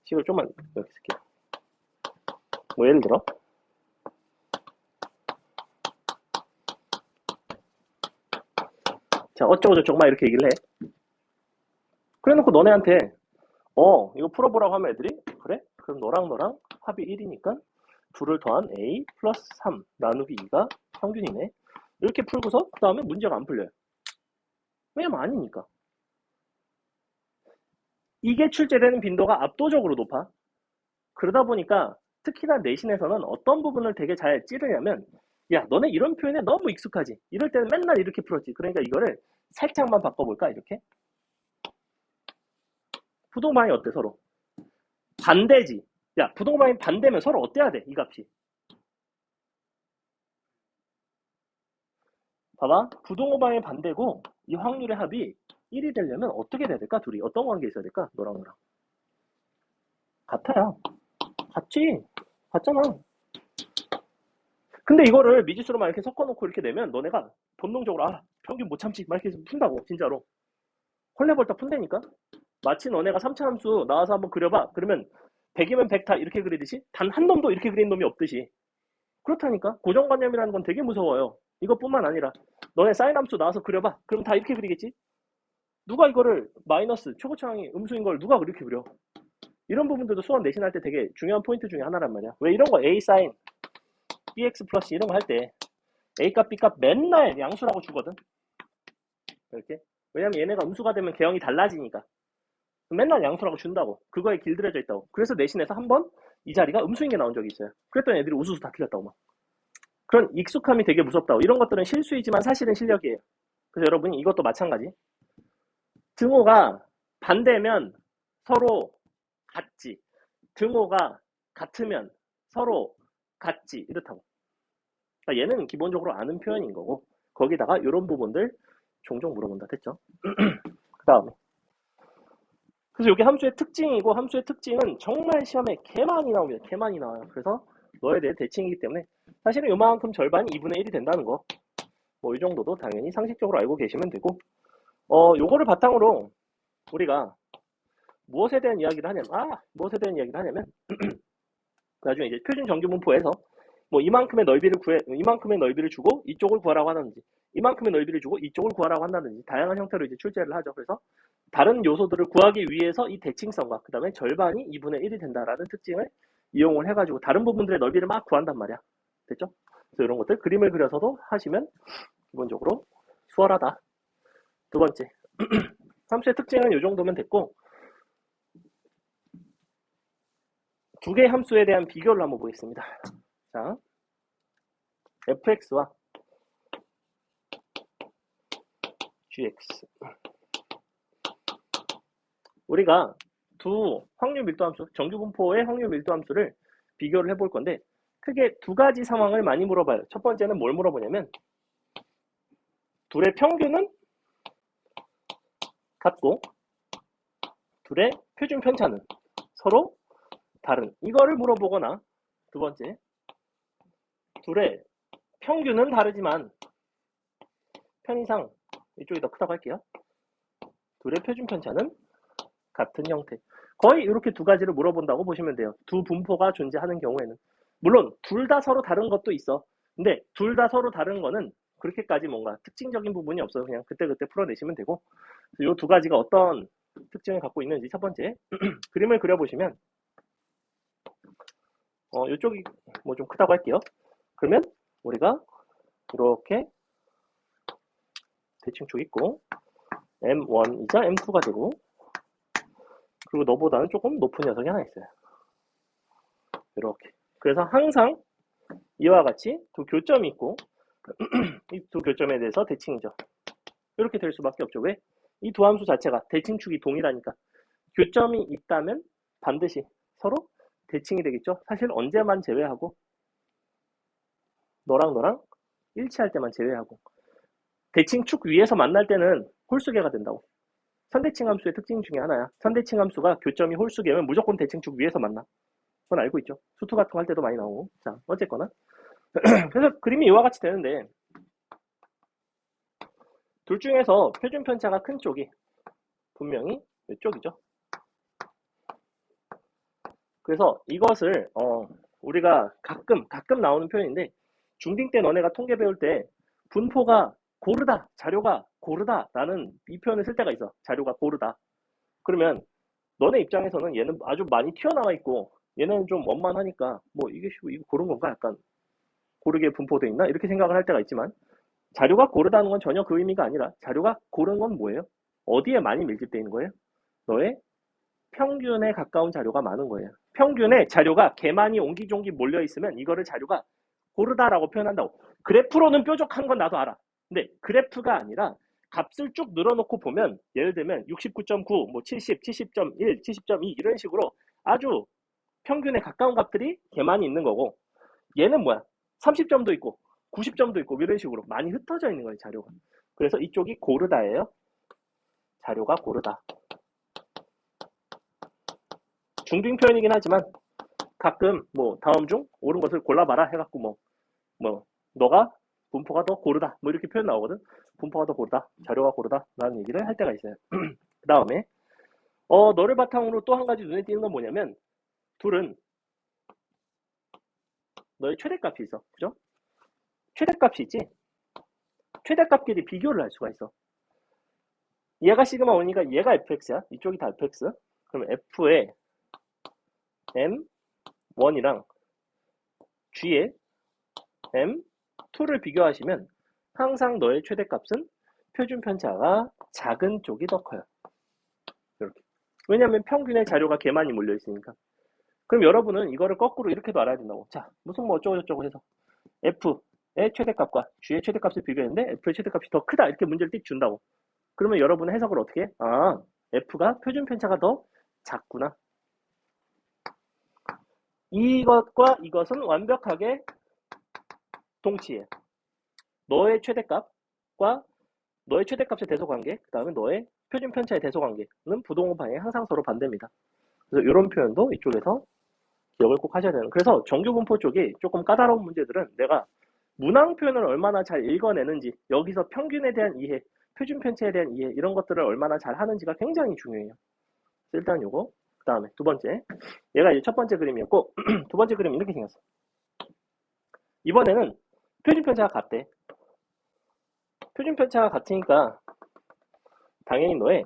식을 좀만 이렇게 쓸게요. 뭐 예를 들어 자, 어쩌고 저쩌고 막 이렇게 얘기를 해. 그래 놓고 너네한테 이거 풀어보라고 하면 애들이 그래? 그럼 너랑 합이 1이니까 둘을 더한 A 플러스 3 나누기 2가 평균이네. 이렇게 풀고서 그 다음에 문제가 안 풀려요. 왜냐면 아니니까. 이게 출제되는 빈도가 압도적으로 높아. 그러다 보니까 특히나 내신에서는 어떤 부분을 되게 잘 찌르냐면, 야, 너네 이런 표현에 너무 익숙하지. 이럴 때는 맨날 이렇게 풀었지. 그러니까 이거를 살짝만 바꿔볼까? 이렇게. 부동방이 어때 서로? 반대지. 야, 부동방이 반대면 서로 어때야 돼? 이 값이. 봐봐. 부동호방의 반대고 이 확률의 합이 1이 되려면 어떻게 돼야 될까? 둘이 어떤 관계에 있어야 될까? 너랑. 같아요. 같지. 같잖아. 근데 이거를 미지수로만 이렇게 섞어놓고 이렇게 내면 너네가 본능적으로 평균 못 참지 막 이렇게 푼다고. 진짜로. 헐레벌떡 푼다니까. 마치 너네가 3차 함수 나와서 한번 그려봐. 그러면 100이면 100 다 이렇게 그리듯이 단 한 놈도 이렇게 그린 놈이 없듯이. 그렇다니까. 고정관념이라는 건 되게 무서워요. 이것뿐만 아니라 너네 사인 함수 나와서 그려봐. 그럼 다 이렇게 그리겠지? 누가 이거를 마이너스 초고차항이 음수인 걸 누가 그렇게 그려? 이런 부분들도 수학 내신할 때 되게 중요한 포인트 중에 하나란 말이야. 왜 이런 거 A 사인 bx 플러스 이런 거 할 때 A 값 B 값 맨날 양수라고 주거든. 이렇게. 왜냐면 얘네가 음수가 되면 개형이 달라지니까. 맨날 양수라고 준다고. 그거에 길들여져 있다고. 그래서 내신에서 한 번 이 자리가 음수인 게 나온 적이 있어요. 그랬더니 애들이 우수수 다 틀렸다고 막. 그런 익숙함이 되게 무섭다고. 이런 것들은 실수이지만 사실은 실력이에요. 그래서 여러분이 이것도 마찬가지. 등호가 반대면 서로 같지. 등호가 같으면 서로 같지. 이렇다고. 그러니까 얘는 기본적으로 아는 표현인 거고, 거기다가 이런 부분들 종종 물어본다. 됐죠? 그 다음에. 그래서 이게 함수의 특징이고, 함수의 특징은 정말 시험에 개 많이 나옵니다. 개 많이 나와요. 그래서 너에 대해 대칭이기 때문에 사실은 요만큼 절반이 2분의 1이 된다는 거. 뭐 이 정도도 당연히 상식적으로 알고 계시면 되고, 요거를 바탕으로 우리가 무엇에 대한 이야기를 하냐면, 나중에 이제 표준 정규분포에서 뭐 이만큼의 넓이를 주고 이쪽을 구하라고 하는지, 이만큼의 넓이를 주고 이쪽을 구하라고 한다든지 다양한 형태로 이제 출제를 하죠. 그래서 다른 요소들을 구하기 위해서 이 대칭성과 그 다음에 절반이 2분의 1이 된다라는 특징을 이용을 해가지고 다른 부분들의 넓이를 막 구한단 말이야. 됐죠? 그래서 이런 것들 그림을 그려서도 하시면 기본적으로 수월하다. 두 번째, 함수의 특징은 이 정도면 됐고, 두 개의 함수에 대한 비교를 한번 보겠습니다. 자, fx와 gx. 우리가 두 확률 밀도 함수, 정규 분포의 확률 밀도 함수를 비교를 해볼 건데, 크게 두 가지 상황을 많이 물어봐요. 첫 번째는 뭘 물어보냐면, 둘의 평균은 같고, 둘의 표준 편차는 서로 다른. 이거를 물어보거나, 두 번째, 둘의 평균은 다르지만, 편의상, 이쪽이 더 크다고 할게요. 둘의 표준 편차는 같은 형태. 거의 이렇게 두 가지를 물어본다고 보시면 돼요. 두 분포가 존재하는 경우에는. 물론 둘 다 서로 다른 것도 있어. 근데 둘 다 서로 다른 거는 그렇게까지 뭔가 특징적인 부분이 없어요. 그냥 그때그때 풀어내시면 되고, 이 두 가지가 어떤 특징을 갖고 있는지 첫 번째 그림을 그려보시면, 이쪽이 뭐 좀 크다고 할게요. 그러면 우리가 이렇게 대칭축 있고 M1이자 M2가 되고, 그리고 너보다는 조금 높은 녀석이 하나 있어요. 이렇게. 그래서 항상 이와 같이 두 교점이 있고, 이 두 교점에 대해서 대칭이죠. 이렇게 될 수밖에 없죠. 왜? 이 두 함수 자체가 대칭축이 동일하니까. 교점이 있다면 반드시 서로 대칭이 되겠죠. 사실 언제만 제외하고, 너랑 일치할 때만 제외하고, 대칭축 위에서 만날 때는 홀수계가 된다고. 선대칭 함수의 특징 중에 하나야. 선대칭 함수가 교점이 홀수계면 무조건 대칭축 위에서 만나. 그건 알고 있죠. 수투 같은 거 할 때도 많이 나오고. 자, 어쨌거나. 그래서 그림이 이와 같이 되는데, 둘 중에서 표준 편차가 큰 쪽이 분명히 이쪽이죠. 그래서 이것을 우리가 가끔 나오는 표현인데, 중딩 때 너네가 통계 배울 때 분포가 고르다, 자료가 고르다 라는 이 표현을 쓸 때가 있어. 자료가 고르다. 그러면 너네 입장에서는 얘는 아주 많이 튀어나와 있고 얘는 좀 원만하니까 뭐 이거 고른 건가? 약간 고르게 분포되어 있나? 이렇게 생각을 할 때가 있지만, 자료가 고르다는 건 전혀 그 의미가 아니라, 자료가 고른 건 뭐예요? 어디에 많이 밀집되어 있는 거예요? 너의 평균에 가까운 자료가 많은 거예요. 평균에 자료가 개만이 옹기종기 몰려 있으면 이거를 자료가 고르다라고 표현한다고. 그래프로는 뾰족한 건 나도 알아. 근데 그래프가 아니라 값을 쭉 늘어놓고 보면, 예를 들면 69.9, 뭐 70, 70.1, 70.2 이런 식으로 아주 평균에 가까운 값들이 개만이 있는 거고, 얘는 뭐야? 30점도 있고 90점도 있고 이런 식으로 많이 흩어져 있는 거예요, 자료가. 그래서 이쪽이 고르다예요. 자료가 고르다. 중딩 표현이긴 하지만 가끔 뭐 다음 중 옳은 것을 골라봐라 해갖고 뭐 너가 분포가 더 고르다 뭐 이렇게 표현 나오거든. 분포가 더 고르다, 자료가 고르다 라는 얘기를 할 때가 있어요. 그 다음에 너를 바탕으로 또 한 가지 눈에 띄는 건 뭐냐면, 둘은 너의 최대값이 있어. 그죠? 최대값이 있지. 최대값끼리 비교를 할 수가 있어. 얘가 시그마 1이니까 얘가 fx야. 이쪽이 다 fx. 그럼 f의 m1이랑 g의 m2를 비교하시면 항상 너의 최대값은 표준 편차가 작은 쪽이 더 커요. 이렇게. 왜냐하면 평균의 자료가 개 많이 몰려 있으니까. 그럼 여러분은 이거를 거꾸로 이렇게도 알아야 된다고. 자, 무슨 뭐 어쩌고저쩌고 해서 f의 최대값과 g의 최대값을 비교했는데 f의 최대값이 더 크다 이렇게 문제를 띡 준다고. 그러면 여러분은 해석을 어떻게 해? f가 표준 편차가 더 작구나. 이것과 이것은 완벽하게 동치해. 너의 최대값과 너의 최대값의 대소관계, 그 다음에 너의 표준 편차의 대소관계는 부동호방에 항상 서로 반대입니다. 그래서 이런 표현도 이쪽에서 기억을 꼭 하셔야 되는. 그래서 정규분포 쪽이 조금 까다로운 문제들은 내가 문항 표현을 얼마나 잘 읽어내는지, 여기서 평균에 대한 이해, 표준 편차에 대한 이해, 이런 것들을 얼마나 잘 하는지가 굉장히 중요해요. 일단 요거. 그 다음에 두 번째, 얘가 이제 첫 번째 그림이었고 두 번째 그림이 이렇게 생겼어. 이번에는 표준 편차가 같대. 표준 편차가 같으니까 당연히 너의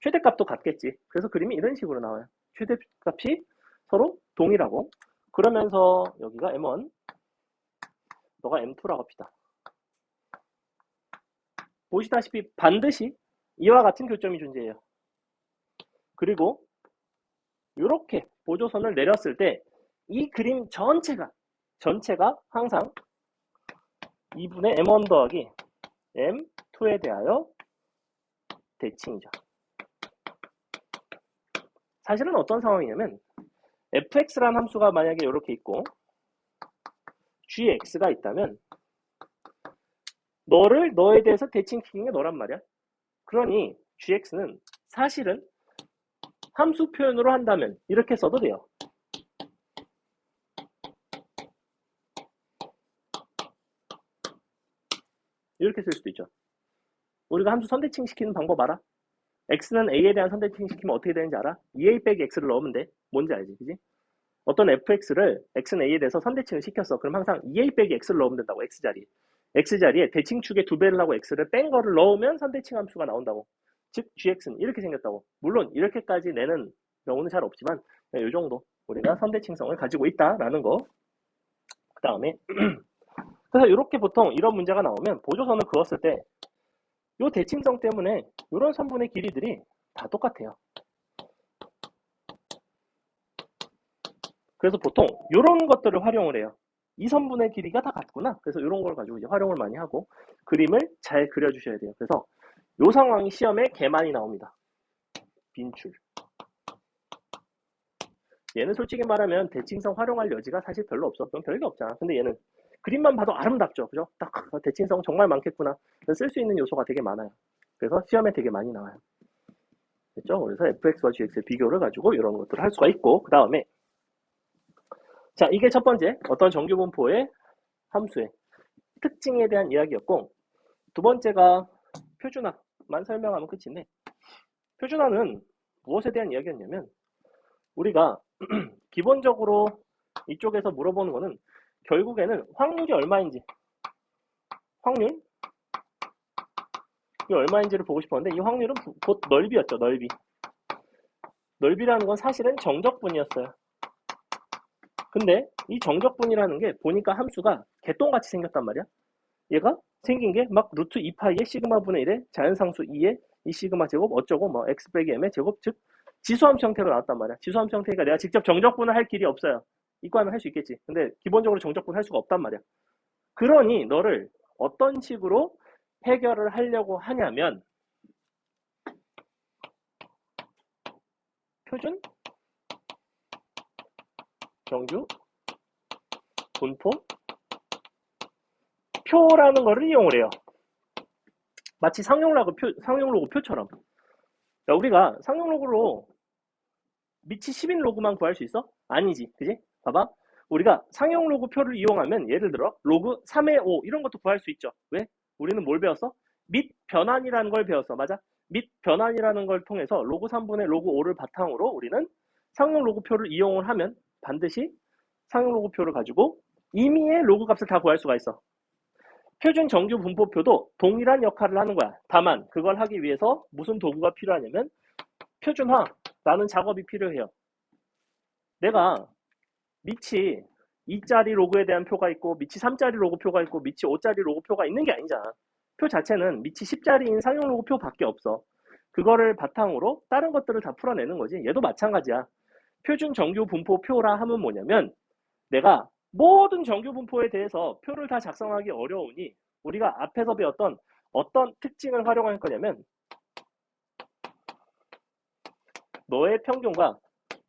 최대값도 같겠지. 그래서 그림이 이런 식으로 나와요. 최대값이 서로 동일하고, 그러면서 여기가 M1, 너가 M2라고 합시다. 보시다시피 반드시 이와 같은 교점이 존재해요. 그리고 이렇게 보조선을 내렸을 때 이 그림 전체가 항상 2분의 m1 더하기 m2에 대하여 대칭이죠. 사실은 어떤 상황이냐면 fx라는 함수가 만약에 이렇게 있고 gx가 있다면 너에 대해서 대칭시킨 게 너란 말이야. 그러니 gx는 사실은 함수 표현으로 한다면 이렇게 써도 돼요. 이렇게 쓸 수도 있죠. 우리가 함수 선대칭 시키는 방법 알아? x는 a에 대한 선대칭 시키면 어떻게 되는지 알아? 2a 빼기 x를 넣으면 돼. 뭔지 알지? 그지? 어떤 fx를 x는 a에 대해서 선대칭을 시켰어. 그럼 항상 2a 빼기 x를 넣으면 된다고. x자리에 대칭축의 2배를 하고 x를 뺀 거를 넣으면 선대칭 함수가 나온다고. 즉 gx는 이렇게 생겼다고. 물론 이렇게까지 내는 경우는 잘 없지만 이 정도 우리가 선대칭성을 가지고 있다라는 거. 그 다음에 그래서 이렇게 보통 이런 문제가 나오면 보조선을 그었을 때 이 대칭성 때문에 이런 선분의 길이들이 다 똑같아요. 그래서 보통 이런 것들을 활용을 해요. 이 선분의 길이가 다 같구나. 그래서 이런 걸 가지고 이제 활용을 많이 하고 그림을 잘 그려주셔야 돼요. 그래서 이 상황이 시험에 개 많이 나옵니다. 빈출. 얘는 솔직히 말하면 대칭성 활용할 여지가 사실 별로 없어. 그건 별게 없잖아. 근데 얘는 그림만 봐도 아름답죠. 그죠? 딱 대칭성 정말 많겠구나. 쓸 수 있는 요소가 되게 많아요. 그래서 시험에 되게 많이 나와요. 됐죠? 그래서 fx와 gx의 비교를 가지고 이런 것들을 할 수가 있고 그 다음에 자 이게 첫 번째 어떤 정규분포의 함수의 특징에 대한 이야기였고 두 번째가 표준화만 설명하면 끝인데 표준화는 무엇에 대한 이야기였냐면 우리가 기본적으로 이쪽에서 물어보는 거는 결국에는 확률이 얼마인지 확률이 얼마인지를 보고 싶었는데 이 확률은 곧 넓이였죠. 넓이라는 건 사실은 정적분이었어요. 근데 이 정적분이라는 게 보니까 함수가 개똥같이 생겼단 말이야. 얘가 생긴 게 막 루트 2파이의 시그마분의 1의 자연상수 2의 이 시그마 제곱 어쩌고 뭐 x 빼기 m의 제곱 즉 지수함수 형태로 나왔단 말이야. 지수함수 형태니까 내가 직접 정적분을 할 길이 없어요. 이과는 할 수 있겠지. 근데 기본적으로 정적분 할 수가 없단 말이야. 그러니 너를 어떤 식으로 해결을 하려고 하냐면 표준 정규 분포 표라는 거를 이용을 해요. 마치 상용로그 표처럼. 자, 우리가 상용로그로 밑이 10인 로그만 구할 수 있어? 아니지. 그지? 봐봐. 우리가 상용로그 표를 이용하면 예를 들어 로그 3의 5 이런 것도 구할 수 있죠. 왜? 우리는 뭘 배웠어? 밑 변환이라는 걸 배웠어. 맞아? 밑 변환이라는 걸 통해서 로그 3분의 로그 5를 바탕으로 우리는 상용로그 표를 이용을 하면 반드시 상용로그 표를 가지고 임의의 로그 값을 다 구할 수가 있어. 표준 정규 분포표도 동일한 역할을 하는 거야. 다만 그걸 하기 위해서 무슨 도구가 필요하냐면 표준화라는 작업이 필요해요. 내가 밑이 2짜리 로그에 대한 표가 있고 밑이 3짜리 로그 표가 있고 밑이 5짜리 로그 표가 있는 게 아니잖아. 표 자체는 밑이 10짜리인 상용 로그 표밖에 없어. 그거를 바탕으로 다른 것들을 다 풀어내는 거지. 얘도 마찬가지야. 표준 정규 분포 표라 하면 뭐냐면 내가 모든 정규 분포에 대해서 표를 다 작성하기 어려우니 우리가 앞에서 배웠던 어떤 특징을 활용할 거냐면 너의 평균과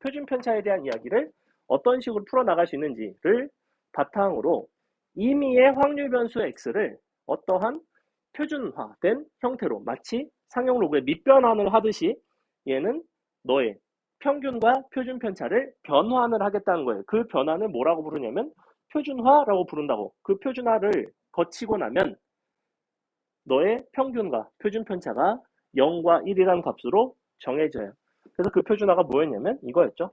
표준 편차에 대한 이야기를 어떤 식으로 풀어나갈 수 있는지를 바탕으로 임의의 확률 변수 x를 어떠한 표준화된 형태로 마치 상용 로그의 밑변환을 하듯이 얘는 너의 평균과 표준 편차를 변환을 하겠다는 거예요. 그 변환을 뭐라고 부르냐면 표준화라고 부른다고. 그 표준화를 거치고 나면 너의 평균과 표준 편차가 0과 1이라는 값으로 정해져요. 그래서 그 표준화가 뭐였냐면 이거였죠.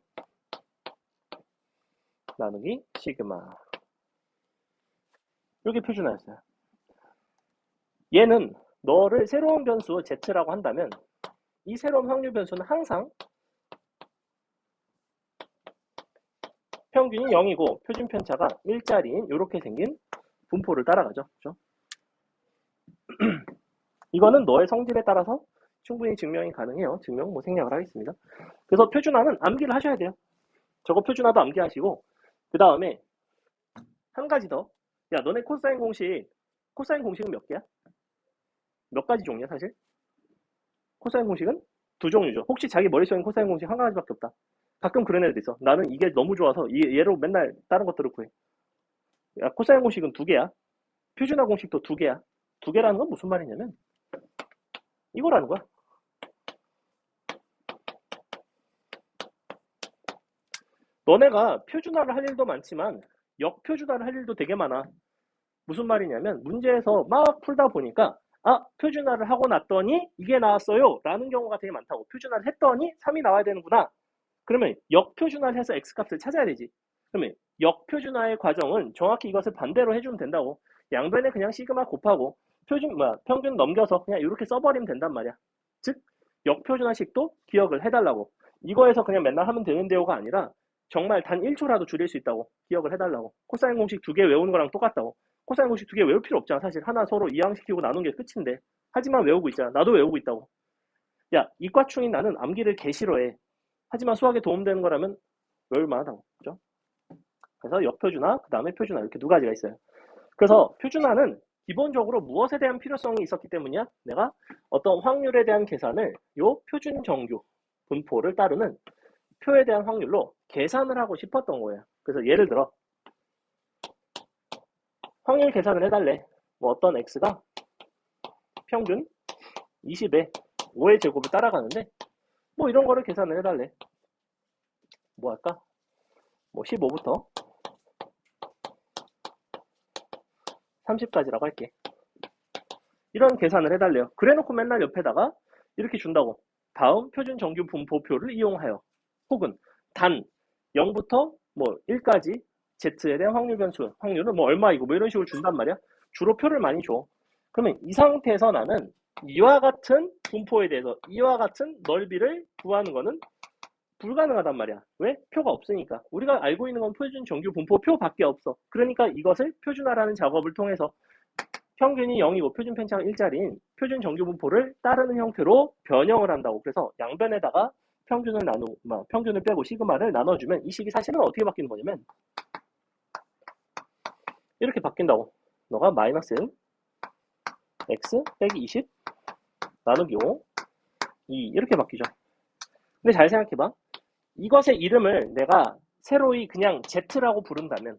나누기 시그마. 이게 표준화였어요. 얘는 너를 새로운 변수 z라고 한다면 이 새로운 확률 변수는 항상 평균이 0이고 표준 편차가 1짜리인 이렇게 생긴 분포를 따라가죠. 그렇죠? 이거는 너의 성질에 따라서 충분히 증명이 가능해요. 증명 뭐 생략을 하겠습니다. 그래서 표준화는 암기를 하셔야 돼요. 저거 표준화도 암기하시고 그 다음에 한 가지 더. 야, 너네 코사인 공식은 몇 개야? 몇 가지 종류야 사실? 코사인 공식은 두 종류죠. 혹시 자기 머릿속엔 코사인 공식 한 가지밖에 없다. 가끔 그런 애들 있어. 나는 이게 너무 좋아서 얘로 맨날 다른 것들을 구해. 야, 코사인 공식은 두 개야. 표준화 공식도 두 개야. 두 개라는 건 무슨 말이냐면 이거라는 거야. 너네가 표준화를 할 일도 많지만 역표준화를 할 일도 되게 많아. 무슨 말이냐면 문제에서 막 풀다 보니까 표준화를 하고 났더니 이게 나왔어요 라는 경우가 되게 많다고. 표준화를 했더니 3이 나와야 되는구나. 그러면 역표준화를 해서 x값을 찾아야 되지. 그러면 역표준화의 과정은 정확히 이것을 반대로 해주면 된다고. 양변에 그냥 시그마 곱하고 평균 넘겨서 그냥 이렇게 써버리면 된단 말이야. 즉 역표준화식도 기억을 해달라고. 이거에서 그냥 맨날 하면 되는데요가 아니라 정말 단 1초라도 줄일 수 있다고 기억을 해달라고. 코사인 공식 두 개 외우는 거랑 똑같다고. 코사인 공식 두 개 외울 필요 없잖아. 사실 하나 서로 이항시키고 나눈 게 끝인데. 하지만 외우고 있잖아. 나도 외우고 있다고. 야, 이과충인 나는 암기를 개 싫어해. 하지만 수학에 도움되는 거라면 외울 만하다고. 그죠? 그래서 역표준화, 그 다음에 표준화 이렇게 두 가지가 있어요. 그래서 표준화는 기본적으로 무엇에 대한 필요성이 있었기 때문이야? 내가 어떤 확률에 대한 계산을 요 표준 정규 분포를 따르는 표에 대한 확률로 계산을 하고 싶었던 거예요. 그래서 예를 들어 확률 계산을 해달래. 뭐 어떤 x가 평균 20에 5의 제곱을 따라가는데 뭐 이런 거를 계산을 해달래. 뭐 할까? 뭐 15부터 30까지라고 할게. 이런 계산을 해달래요. 그래놓고 맨날 옆에다가 이렇게 준다고. 다음 표준 정규 분포표를 이용하여 혹은 단 0부터 뭐 1까지 z에 대한 확률 변수, 확률은 뭐 얼마이고 뭐 이런 식으로 준단 말이야. 주로 표를 많이 줘. 그러면 이 상태에서 나는 이와 같은 분포에 대해서 이와 같은 넓이를 구하는 거는 불가능하단 말이야. 왜? 표가 없으니까. 우리가 알고 있는 건 표준 정규 분포 표밖에 없어. 그러니까 이것을 표준화라는 작업을 통해서 평균이 0이고 표준 편차가 1짜리인 표준 정규 분포를 따르는 형태로 변형을 한다고. 그래서 양변에다가 평균을 빼고 시그마를 나눠주면 이 식이 사실은 어떻게 바뀌는 거냐면 이렇게 바뀐다고. 너가 마이너스 x 빼기 20 나누기 5 2 이렇게 바뀌죠. 근데 잘 생각해봐. 이것의 이름을 내가 새로이 그냥 z라고 부른다면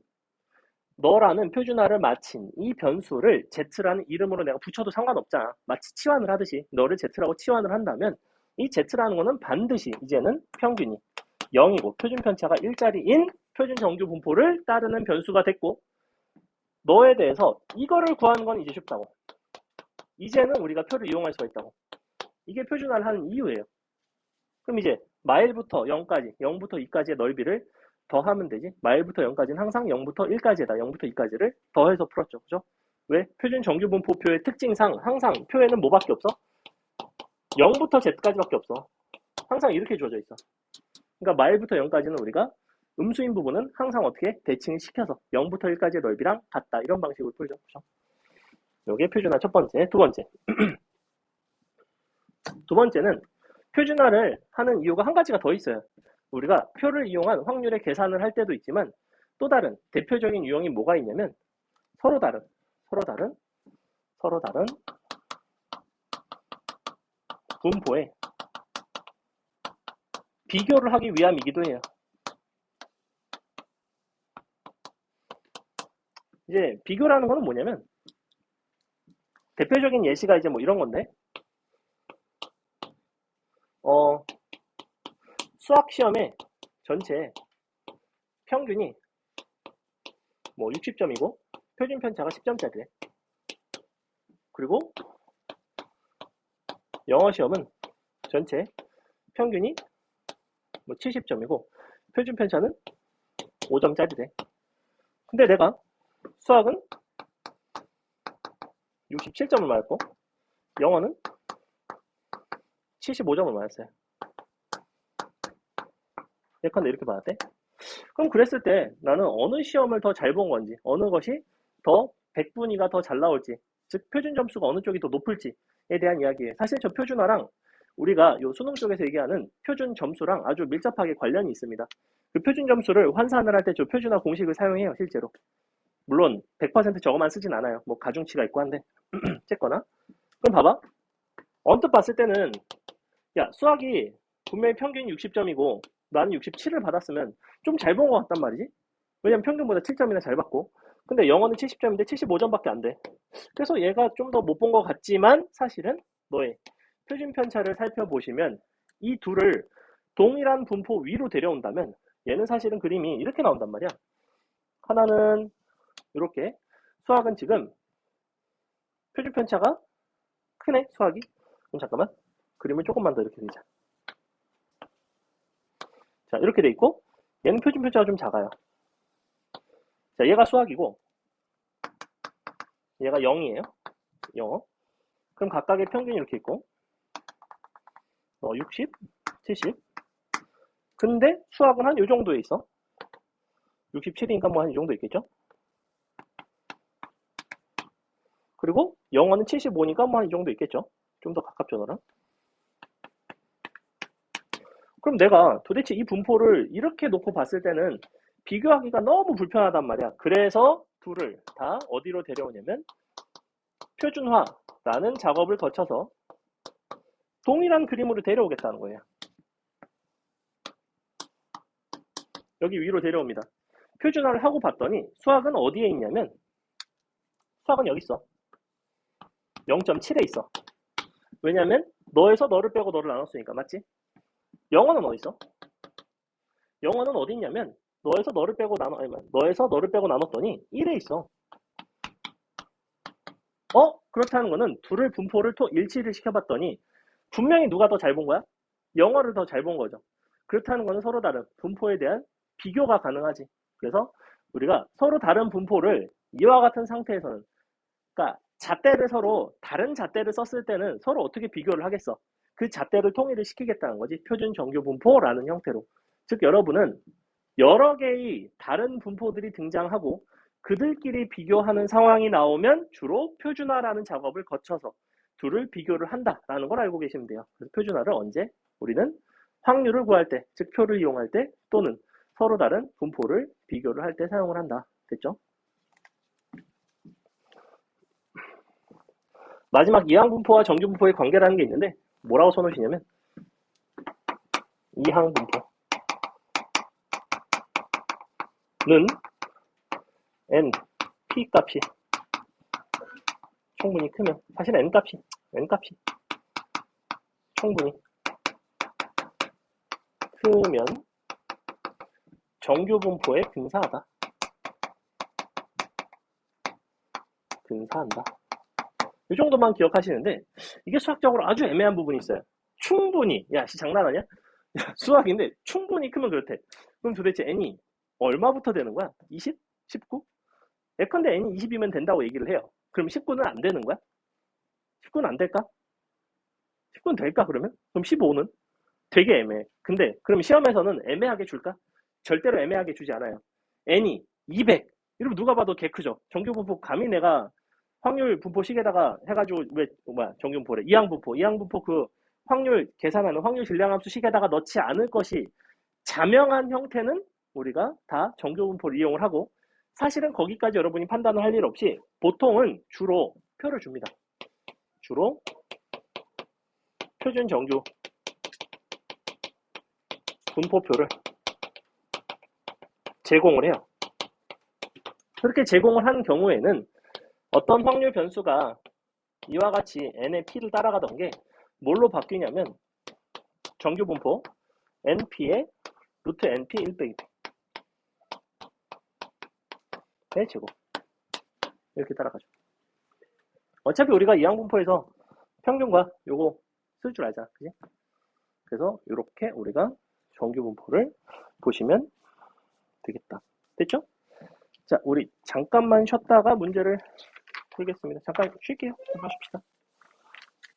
너라는 표준화를 마친 이 변수를 z라는 이름으로 내가 붙여도 상관없잖아. 마치 치환을 하듯이 너를 z라고 치환을 한다면 이 z라는 거는 반드시 이제는 평균이 0이고 표준 편차가 1짜리인 표준 정규 분포를 따르는 변수가 됐고 너에 대해서 이거를 구하는 건 이제 쉽다고. 이제는 우리가 표를 이용할 수가 있다고. 이게 표준화를 하는 이유예요. 그럼 이제 마일부터 0까지, 0부터 2까지의 넓이를 더하면 되지. 마일부터 0까지는 항상 0부터 1까지에다 0부터 2까지를 더해서 풀었죠. 그죠? 왜? 표준 정규 분포표의 특징상 항상 표에는 뭐밖에 없어? 0부터 z까지밖에 없어. 항상 이렇게 주어져 있어. 그러니까 마일부터 0까지는 우리가 음수인 부분은 항상 어떻게 대칭을 시켜서 0부터 1까지의 넓이랑 같다. 이런 방식으로 풀죠. 그죠? 요게 표준화 첫 번째. 두 번째. 두 번째는 표준화를 하는 이유가 한 가지가 더 있어요. 우리가 표를 이용한 확률의 계산을 할 때도 있지만 또 다른 대표적인 유형이 뭐가 있냐면 서로 다른 분포에 비교를 하기 위함이기도 해요. 이제 비교라는 거는 뭐냐면 대표적인 예시가 이제 뭐 이런 건데 수학 시험에 전체 평균이 뭐 60점이고 표준 편차가 10점짜리래. 그리고 영어 시험은 전체 평균이 뭐 70점이고 표준 편차는 5점짜리래. 근데 내가 수학은 67점을 맞았고 영어는 75점을 맞았어요. 예컨대 이렇게 받았대. 그럼 그랬을 때 나는 어느 시험을 더 잘 본 건지, 어느 것이 더 100분위가 더 잘 나올지, 즉 표준 점수가 어느 쪽이 더 높을지에 대한 이야기예요. 사실 저 표준화랑 우리가 요 수능 쪽에서 얘기하는 표준 점수랑 아주 밀접하게 관련이 있습니다. 그 표준 점수를 환산을 할 때 저 표준화 공식을 사용해요, 실제로. 물론 100% 저거만 쓰진 않아요. 뭐 가중치가 있고 한데. 어쨌거나. 그럼 봐봐. 언뜻 봤을 때는 야, 수학이 분명히 평균이 60점이고 나는 67을 받았으면 좀 잘 본 것 같단 말이지. 왜냐면 평균보다 7점이나 잘 받고. 근데 영어는 70점인데 75점밖에 안 돼. 그래서 얘가 좀 더 못 본 것 같지만 사실은 너의 표준 편차를 살펴보시면 이 둘을 동일한 분포 위로 데려온다면 얘는 사실은 그림이 이렇게 나온단 말이야. 하나는 이렇게, 수학은 지금 표준 편차가 크네, 수학이. 그럼 잠깐만, 그림을 조금만 더 이렇게 그리자. 자, 이렇게 돼 있고 얘는 표준 편차가 좀 작아요. 자, 얘가 수학이고 얘가 0이에요. 영어. 그럼 각각의 평균이 이렇게 있고 60, 70. 근데 수학은 한 요 정도에 있어. 67이니까 뭐 한 이 정도 있겠죠. 그리고 영어는 75니까 뭐 한 이 정도 있겠죠. 좀 더 가깝죠, 너랑. 그럼 내가 도대체 이 분포를 이렇게 놓고 봤을 때는 비교하기가 너무 불편하단 말이야. 그래서 둘을 다 어디로 데려오냐면 표준화라는 작업을 거쳐서 동일한 그림으로 데려오겠다는 거예요. 여기 위로 데려옵니다. 표준화를 하고 봤더니 수학은 어디에 있냐면 수학은 여기 있어. 0.7에 있어. 왜냐면 너에서 너를 빼고 너를 나눴으니까. 맞지? 영어는 어디 있어? 영어는 어디 있냐면 너에서 너를 빼고 나눴더니 1에 있어. 그렇다는 거는 둘을 분포를 일치를 시켜봤더니 분명히 누가 더 잘 본 거야? 영어를 더 잘 본 거죠. 그렇다는 거는 서로 다른 분포에 대한 비교가 가능하지. 그래서 우리가 서로 다른 분포를 이와 같은 상태에서는, 그러니까 잣대를 서로 다른 잣대를 썼을 때는 서로 어떻게 비교를 하겠어? 그 잣대를 통일을 시키겠다는 거지. 표준 정규 분포라는 형태로. 즉 여러분은 여러 개의 다른 분포들이 등장하고 그들끼리 비교하는 상황이 나오면 주로 표준화라는 작업을 거쳐서 둘을 비교를 한다라는 걸 알고 계시면 돼요. 그래서 표준화를 언제? 우리는 확률을 구할 때, 즉 표를 이용할 때, 또는 서로 다른 분포를 비교를 할 때 사용을 한다. 됐죠? 마지막 이항분포와 정규분포의 관계라는 게 있는데 뭐라고 써놓으시냐면 이항분포는 n, p 값이 충분히 크면, 사실 n 값이 충분히 크면 정규분포에 근사하다. 근사한다. 이 정도만 기억하시는데 이게 수학적으로 아주 애매한 부분이 있어요. 충분히, 야, 장난하냐? 수학인데 충분히 크면 그렇대. 그럼 도대체 n이 얼마부터 되는 거야? 20? 19? 예컨대 n이 20이면 된다고 얘기를 해요. 그럼 19는 안 되는 거야? 19는 안 될까? 19는 될까 그러면? 그럼 15는? 되게 애매해. 근데 그럼 시험에서는 애매하게 줄까? 절대로 애매하게 주지 않아요. n이 200. 이러면 누가 봐도 개 크죠. 정규분포 감히 내가 확률 분포식에다가 해가지고 정규분포래. 이항분포 그 확률 계산하는 확률 질량함수 식에다가 넣지 않을 것이 자명한 형태는 우리가 다 정규분포를 이용을 하고, 사실은 거기까지 여러분이 판단을 할 일 없이 보통은 주로 표를 줍니다. 주로 표준 정규 분포표를 제공을 해요. 그렇게 제공을 하는 경우에는 어떤 확률 변수가 이와 같이 n의 p를 따라가던 게 뭘로 바뀌냐면 정규분포 np의 루트 np 1 빼기 의 제곱, 이렇게 따라가죠. 어차피 우리가 이항분포에서 평균과 요거 쓸 줄 알잖아, 그지? 그래서 이렇게 우리가 정규분포를 보시면 되겠다. 됐죠? 자, 우리 잠깐만 쉬었다가 문제를 풀겠습니다. 잠깐 쉴게요. 잠깐 쉽시다.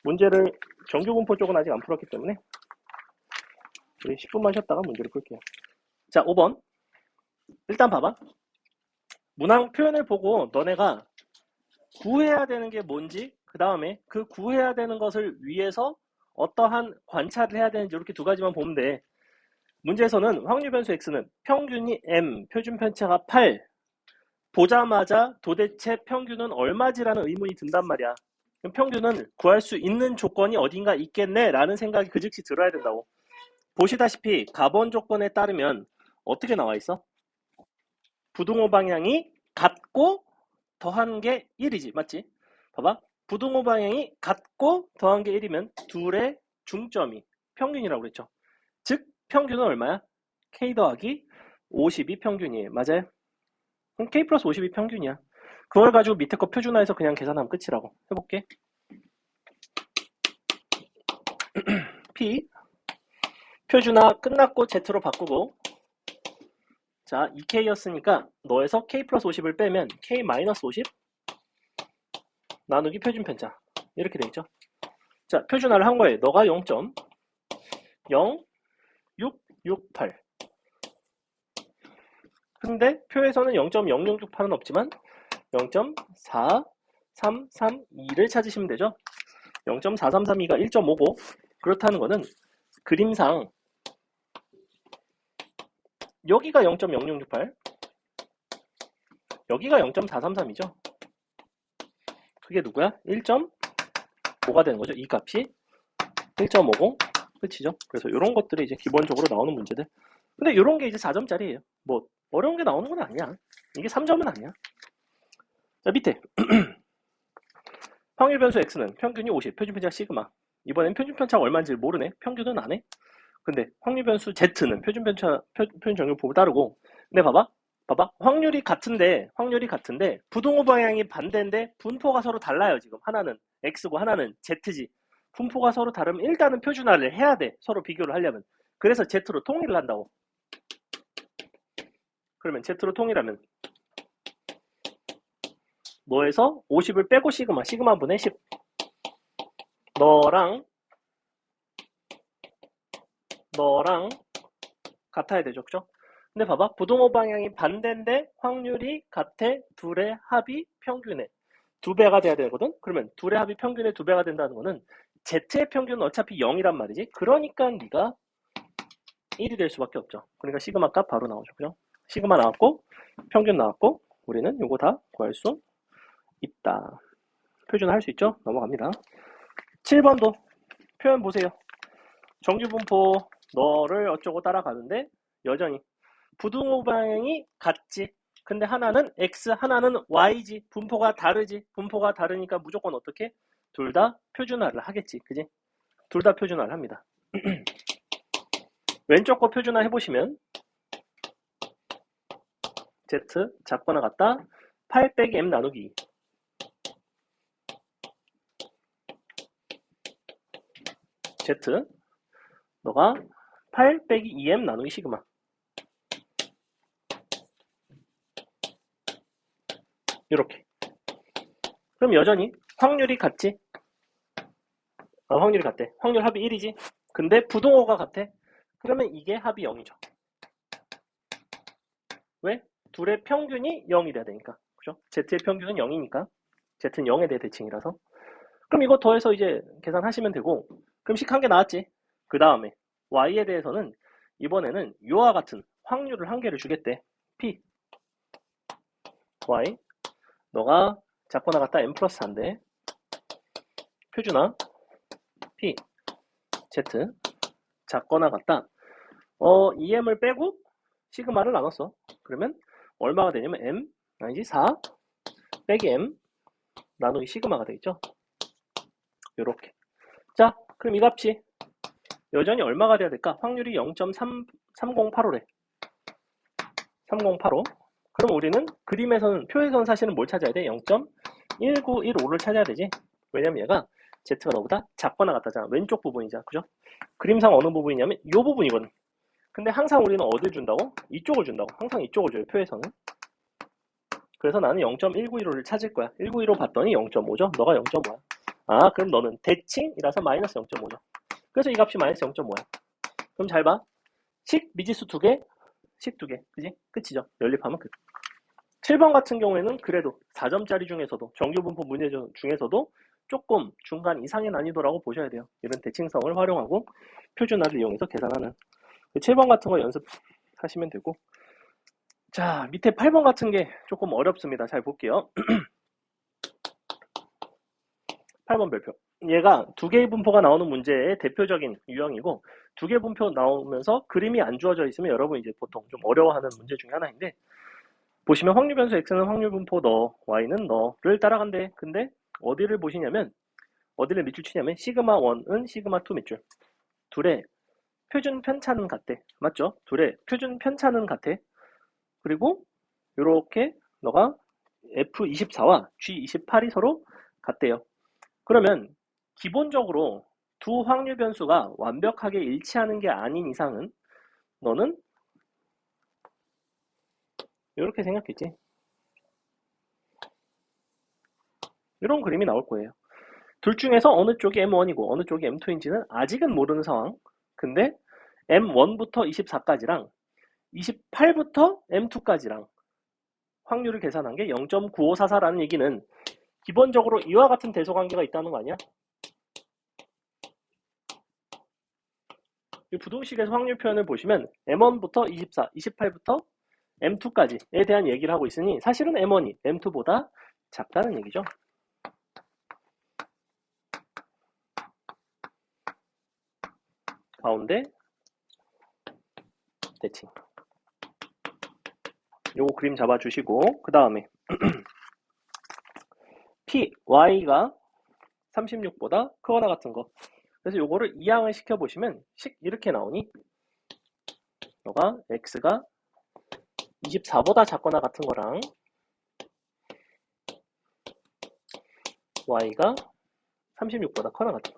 문제를 정규분포 쪽은 아직 안 풀었기 때문에 우리 10분만 쉬었다가 문제를 풀게요. 자, 5번. 일단 봐봐. 문항 표현을 보고 너네가 구해야 되는 게 뭔지, 그 다음에 그 구해야 되는 것을 위해서 어떠한 관찰을 해야 되는지 이렇게 두 가지만 보면 돼. 문제에서는 확률 변수 x는 평균이 m, 표준 편차가 8 보자마자 도대체 평균은 얼마지라는 의문이 든단 말이야. 그럼 평균은 구할 수 있는 조건이 어딘가 있겠네 라는 생각이 그 즉시 들어야 된다고. 보시다시피 가번 조건에 따르면 어떻게 나와 있어? 부등호 방향이 같고 더한 게 1이지. 맞지? 봐봐. 부등호 방향이 같고 더한 게 1이면 둘의 중점이 평균이라고 그랬죠. 즉 평균은 얼마야? K 더하기 50이 평균이에요. 맞아요? 그럼 K 플러스 50이 평균이야. 그걸 가지고 밑에 거 표준화해서 그냥 계산하면 끝이라고. 해볼게. P 표준화 끝났고 Z로 바꾸고, 자 2K였으니까 너에서 K 플러스 50을 빼면 K 마이너스 50 나누기 표준 편차 이렇게 되겠죠. 자 표준화를 한 거예요. 너가 0.0668 근데 표에서는 0.0068은 없지만 0.4332를 찾으시면 되죠. 0.4332가 1.59 그렇다는 거는 그림상 여기가 0.0068 여기가 0.433이죠. 그게 누구야? 1.5가 되는 거죠. 이 값이 1.50 끝이죠. 그래서 이런 것들이 이제 기본적으로 나오는 문제들. 근데 이런 게 이제 4점짜리예요. 뭐 어려운 게 나오는 건 아니야. 이게 3점은 아니야. 자 밑에 확률 변수 x는 평균이 50, 표준 편차 시그마. 이번엔 표준 편차가 얼마인지 모르네. 평균은 안 해. 근데 확률 변수 z는 표준 편차 표준 정렬법을 따르고. 근데 봐봐. 확률이 같은데 부등호 방향이 반대인데 분포가 서로 달라요. 지금 하나는 x고 하나는 z지. 분포가 서로 다르면 일단은 표준화를 해야 돼. 서로 비교를 하려면. 그래서 z로 통일을 한다고. 그러면 z로 통일하면 너에서 50을 빼고 시그마 분의 10 너랑 같아야 되죠. 그죠? 근데 봐봐. 부등호 방향이 반대인데 확률이 같아. 둘의 합이 평균에 2배가 돼야 되거든. 그러면 둘의 합이 평균에 2배가 된다는 거는 z의 평균은 어차피 0이란 말이지. 그러니까 네가 1이 될 수밖에 없죠. 그러니까 시그마 값 바로 나오죠. 그죠? 시그마 나왔고 평균 나왔고 우리는 요거 다 구할 수 있다. 표준화할 수 있죠? 넘어갑니다. 7번도 표현 보세요. 정규분포 너를 어쩌고 따라가는데 여전히 부등호 방향이 같지. 근데 하나는 x, 하나는 y지. 분포가 다르지. 분포가 다르니까 무조건 어떻게? 둘 다 표준화를 하겠지. 그지? 둘 다 표준화를 합니다. 왼쪽 거 표준화 해보시면 z 작거나 같다 8 빼기 m 나누기 2 z 너가 8 빼기 2m 나누기 시그마 이렇게. 그럼 여전히 확률이 같지? 확률이 같대. 확률 합이 1이지? 근데 부등호가 같아? 그러면 이게 합이 0이죠. 왜? 둘의 평균이 0이 돼야 되니까. 그죠? z의 평균은 0이니까. z는 0에 대해 대칭이라서. 그럼 이거 더해서 이제 계산하시면 되고. 그럼 식 한 개 나왔지? 그 다음에 y에 대해서는 이번에는 요와 같은 확률을 한 개를 주겠대. p y 너가 작거나 같다 m 플러스 4인데 표준화 p z 작거나 같다 2m을 빼고 시그마를 나눴어. 그러면 얼마가 되냐면 m 아니지 4 빼기 m 나누기 시그마가 되겠죠. 요렇게. 자 그럼 이 값이 여전히 얼마가 돼야 될까? 확률이 0.3085래. 3085. 그럼 우리는 그림에서는 표에서는 사실은 뭘 찾아야 돼? 0.1915를 찾아야 되지. 왜냐면 얘가 z가 너보다 작거나 같다잖아. 왼쪽 부분이잖아. 그죠? 그림상 어느 부분이냐면 이 부분이거든. 근데 항상 우리는 어딜 준다고? 이쪽을 준다고. 항상 이쪽을 줘요. 표에서는. 그래서 나는 0.1915를 찾을 거야. 1915 봤더니 0.5죠? 너가 0.5야. 아 그럼 너는 대칭이라서 마이너스 0.5죠. 그래서 이 값이 마이너스 0.5야. 그럼 잘 봐. 식 미지수 2개, 식 2개. 그지? 끝이죠. 연립하면 끝. 7번 같은 경우에는 그래도 4점짜리 중에서도 정규분포 문제 중에서도 조금 중간 이상의 난이도라고 보셔야 돼요. 이런 대칭성을 활용하고 표준화를 이용해서 계산하는 7번 같은 거 연습하시면 되고, 자, 밑에 8번 같은 게 조금 어렵습니다. 잘 볼게요. 8번 별표. 얘가 두 개의 분포가 나오는 문제의 대표적인 유형이고, 두 개의 분포 나오면서 그림이 안 주어져 있으면 여러분 이제 보통 좀 어려워하는 문제 중에 하나인데, 보시면 확률 변수 x는 확률 분포 너, y는 너를 따라간대. 근데 어디를 보시냐면, 어디를 밑줄 치냐면 시그마 1은 시그마 2 밑줄. 둘의 표준 편차는 같대. 맞죠? 둘의 표준 편차는 같아. 그리고 이렇게 너가 F24와 G28이 서로 같대요. 그러면 기본적으로 두 확률 변수가 완벽하게 일치하는 게 아닌 이상은 너는 이렇게 생각했지. 이런 그림이 나올 거예요. 둘 중에서 어느 쪽이 M1이고 어느 쪽이 M2인지는 아직은 모르는 상황. 근데 M1부터 24까지랑 28부터 M2까지랑 확률을 계산한 게 0.9544라는 얘기는 기본적으로 이와 같은 대소관계가 있다는 거 아니야? 이 부동식에서 확률 표현을 보시면 M1부터 24, 28부터 M2까지에 대한 얘기를 하고 있으니 사실은 M1이 M2보다 작다는 얘기죠. 가운데 대칭. 요거 그림 잡아주시고 그 다음에 P, Y가 36보다 크거나 같은 거. 그래서 요거를 이항을 시켜보시면 이렇게 나오니 너가 X가 24보다 작거나 같은 거랑 Y가 36보다 커나 같은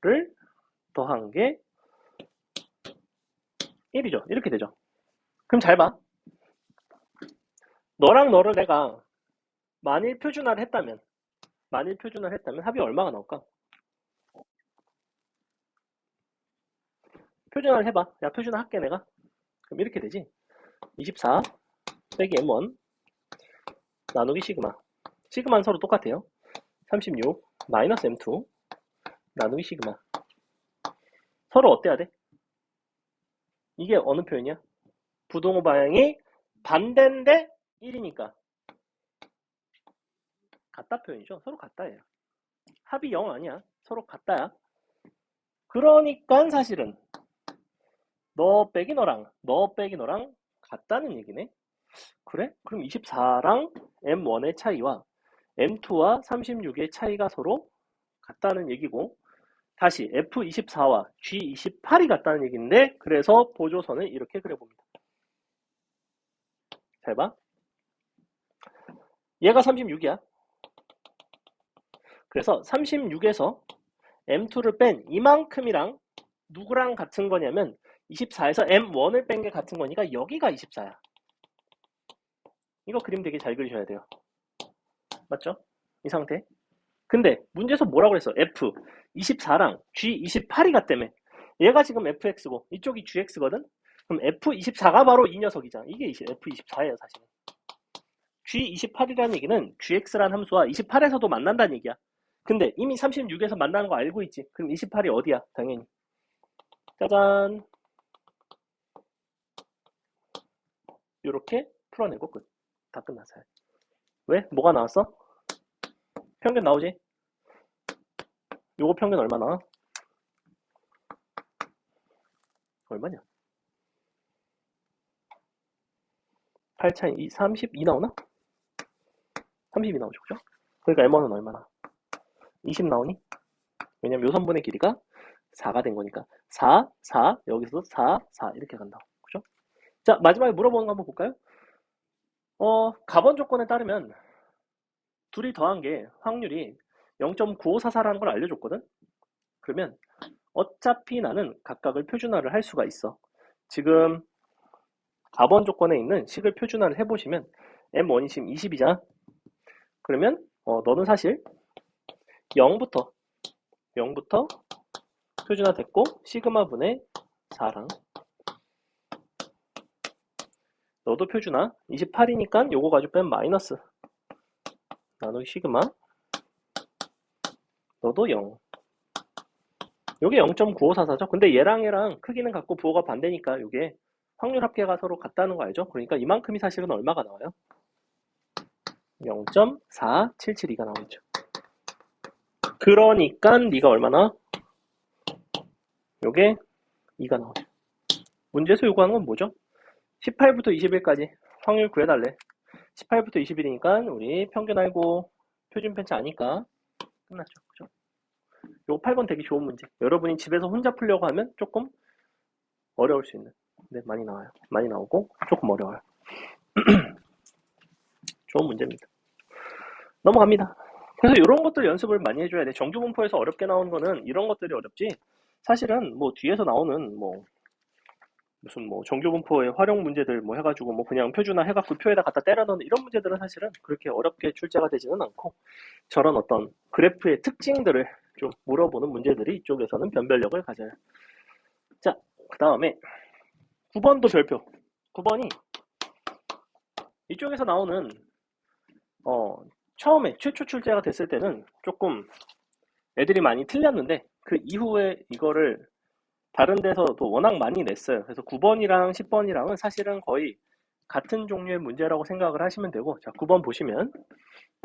거를 더한 게 1이죠. 이렇게 되죠. 그럼 잘 봐. 너랑 너를 내가 만일 표준화를 했다면 합이 얼마가 나올까? 표준화를 해봐. 야, 표준화 할게 내가. 그럼 이렇게 되지. 24 빼기 M1 나누기 시그마. 시그마는 서로 똑같아요. 36 마이너스 M2 나누기 시그마. 서로 어때야 돼? 이게 어느 표현이야? 부동호 방향이 반대인데 1이니까 같다 표현이죠. 서로 같다예요. 합이 0 아니야. 서로 같다야. 그러니까 사실은 너 빼기 너랑 같다는 얘기네. 그래? 그럼 24랑 M1의 차이와 M2와 36의 차이가 서로 같다는 얘기고, 다시 F24와 G28이 같다는 얘기인데, 그래서 보조선을 이렇게 그려봅니다. 잘 봐. 얘가 36이야. 그래서 36에서 M2를 뺀 이만큼이랑 누구랑 같은 거냐면 24에서 M1을 뺀 게 같은 거니까 여기가 24야. 이거 그림 되게 잘 그리셔야 돼요. 맞죠? 이 상태. 근데 문제에서 뭐라고 그랬어? F24랑 G28이 같다며. 얘가 지금 FX고 이쪽이 GX거든? 그럼 F24가 바로 이 녀석이잖아. 이게 F24예요, 사실은. G28이라는 얘기는 GX라는 함수와 28에서도 만난다는 얘기야. 근데 이미 36에서 만나는 거 알고 있지? 그럼 28이 어디야? 당연히. 짜잔. 이렇게 풀어내고 끝. 다 끝났어요. 왜? 뭐가 나왔어? 평균 나오지? 요거 평균 얼마 나와? 얼마냐? 8차이 32 나오나? 32 나오죠, 그죠? 그러니까 M1은 얼마나? 20 나오니? 왜냐면 요선분의 길이가 4가 된 거니까 4, 4, 여기서도 4, 4 이렇게 간다고. 그죠? 자, 마지막에 물어보는 거 한번 볼까요? 가번 조건에 따르면 둘이 더한 게 확률이 0.9544라는 걸 알려줬거든? 그러면 어차피 나는 각각을 표준화를 할 수가 있어. 지금 가번 조건에 있는 식을 표준화를 해보시면 M1이 지금 20이잖아? 그러면 너는 사실 0부터 표준화 됐고 시그마 분의 4랑 너도 표준화 28이니까 요거 가지고 빼면 마이너스 나누기 시그마 너도 0. 요게 0.9544죠. 근데 얘랑 크기는 같고 부호가 반대니까 요게 확률 합계가 서로 같다는 거 알죠? 그러니까 이만큼이 사실은 얼마가 나와요? 0.4772가 나오죠. 그러니까 네가 얼마나? 요게 2가 나오죠. 문제에서 요구하는 건 뭐죠? 18부터 21까지 확률 구해달래. 18부터 21이니까 우리 평균 알고 표준 편차 아니까 끝났죠. 그죠? 요거 8번 되게 좋은 문제. 여러분이 집에서 혼자 풀려고 하면 조금 어려울 수 있는. 네, 많이 나와요. 많이 나오고 조금 어려워요. 좋은 문제입니다. 넘어갑니다. 그래서 이런 것들 연습을 많이 해줘야 돼. 정규분포에서 어렵게 나오는 거는 이런 것들이 어렵지. 사실은 뭐 뒤에서 나오는 뭐 무슨 뭐 정규분포의 활용 문제들 뭐 해가지고 뭐 그냥 표준화 해갖고 표에다 갖다 때려 넣는 이런 문제들은 사실은 그렇게 어렵게 출제가 되지는 않고 저런 어떤 그래프의 특징들을 좀 물어보는 문제들이 이쪽에서는 변별력을 가져요. 자, 그 다음에 9번도 별표. 9번이 이쪽에서 나오는 처음에 최초 출제가 됐을 때는 조금 애들이 많이 틀렸는데 그 이후에 이거를 다른 데서도 워낙 많이 냈어요. 그래서 9번이랑 10번이랑은 사실은 거의 같은 종류의 문제라고 생각을 하시면 되고, 자, 9번 보시면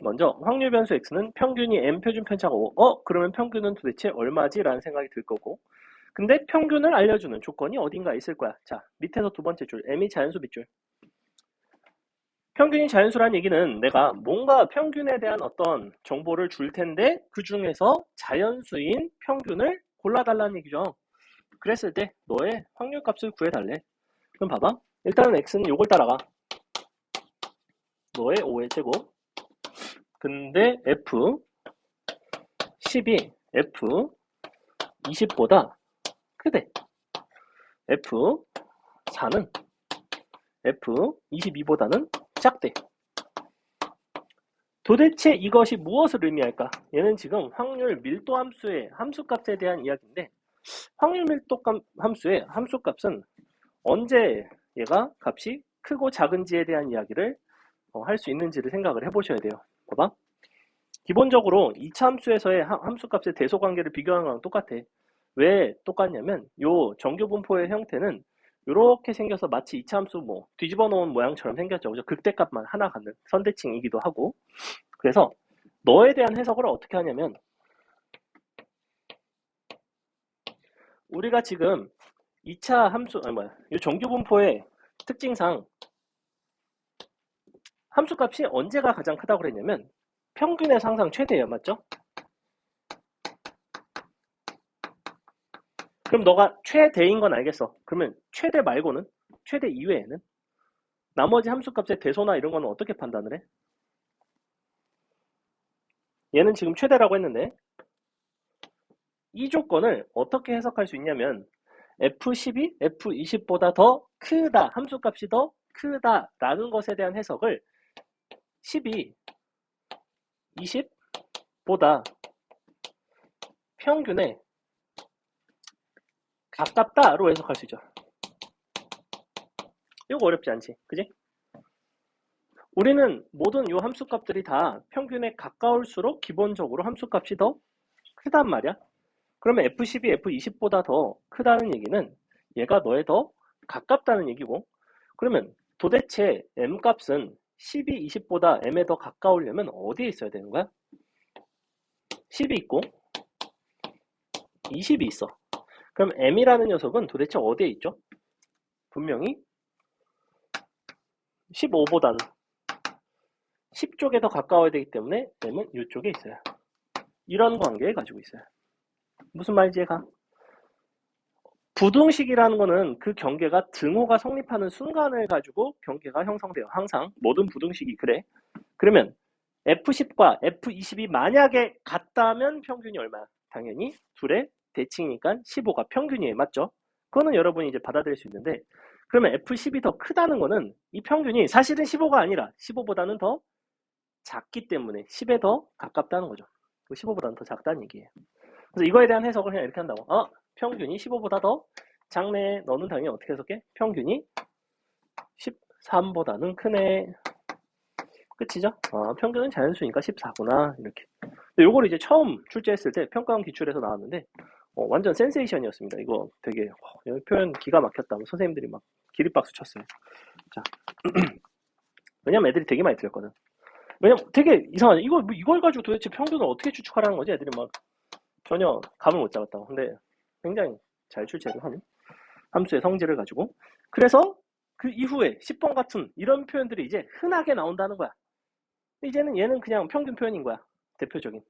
먼저 확률 변수 x는 평균이 m 표준 편차가 5. 그러면 평균은 도대체 얼마지? 라는 생각이 들 거고, 근데 평균을 알려주는 조건이 어딘가 있을 거야. 자, 밑에서 두 번째 줄 m이 자연수 밑줄. 평균이 자연수란 얘기는 내가 뭔가 평균에 대한 어떤 정보를 줄 텐데 그 중에서 자연수인 평균을 골라달라는 얘기죠. 그랬을 때 너의 확률 값을 구해달래. 그럼 봐봐. 일단은 x는 요걸 따라가. 너의 5의 제곱. 근데 f 10이 f 20보다 크대. f 4는 f 22보다는 작대. 도대체 이것이 무엇을 의미할까? 얘는 지금 확률 밀도 함수의 함수값에 대한 이야기인데 확률 밀도 함수의 함수값은 언제 얘가 값이 크고 작은지에 대한 이야기를 할 수 있는지를 생각을 해보셔야 돼요. 봐봐. 기본적으로 2차 함수에서의 함수값의 대소관계를 비교하는 거랑 똑같아. 왜 똑같냐면 요 정규분포의 형태는 이렇게 생겨서 마치 2차 함수 뭐 뒤집어 놓은 모양처럼 생겼죠. 그죠? 극대값만 하나 갖는 선대칭이기도 하고. 그래서 너에 대한 해석을 어떻게 하냐면 우리가 지금 2차 함수 이 정규분포의 특징상 함수값이 언제가 가장 크다고 그랬냐면 평균에서 항상 최대예요. 맞죠? 그럼 너가 최대인 건 알겠어. 그러면 최대 말고는 최대 이외에는 나머지 함수값의 대소나 이런 거는 어떻게 판단을 해? 얘는 지금 최대라고 했는데 이 조건을 어떻게 해석할 수 있냐면 F10이 F20보다 더 크다, 함수값이 더 크다라는 것에 대한 해석을 10이 20보다 평균에 가깝다로 해석할 수 있죠. 이거 어렵지 않지, 그지? 우리는 모든 이 함수값들이 다 평균에 가까울수록 기본적으로 함수값이 더 크단 말이야. 그러면 F10이 F20보다 더 크다는 얘기는 얘가 너에 더 가깝다는 얘기고, 그러면 도대체 M값은 10이 20보다 M에 더 가까우려면 어디에 있어야 되는 거야? 10이 있고 20이 있어. 그럼 M이라는 녀석은 도대체 어디에 있죠? 분명히 15보다는 10쪽에 더 가까워야 되기 때문에 M은 이쪽에 있어요. 이런 관계를 가지고 있어요. 무슨 말인지 이해가? 부등식이라는 거는 그 경계가 등호가 성립하는 순간을 가지고 경계가 형성돼요. 항상 모든 부등식이 그래. 그러면 F10과 F20이 만약에 같다면 평균이 얼마야? 당연히 둘의 대칭이니까 15가 평균이에요. 맞죠? 그거는 여러분이 이제 받아들일 수 있는데, 그러면 F10이 더 크다는 거는 이 평균이 사실은 15가 아니라 15보다는 더 작기 때문에 10에 더 가깝다는 거죠. 15보다는 더 작다는 얘기예요. 그래서 이거에 대한 해석을 그냥 이렇게 한다고. 평균이 15보다 더 작네. 너는 당연히 어떻게 해석해? 평균이 13보다는 크네. 끝이죠? 평균은 자연수니까 14구나 이렇게. 근데 요거를 이제 처음 출제했을 때 평가원 기출에서 나왔는데 완전 센세이션이었습니다. 이거 되게 여기 표현 기가 막혔다. 선생님들이 막 기립박수 쳤어요. 자, 왜냐면 애들이 되게 많이 틀렸거든. 왜냐면 되게 이상하죠. 이걸 가지고 도대체 평균을 어떻게 추측하라는 거지? 애들이 막 전혀 감을 못 잡았다고. 근데 굉장히 잘 출제를 한 함수의 성질을 가지고. 그래서 그 이후에 10번 같은 이런 표현들이 이제 흔하게 나온다는 거야. 이제는 얘는 그냥 평균 표현인 거야. 대표적인.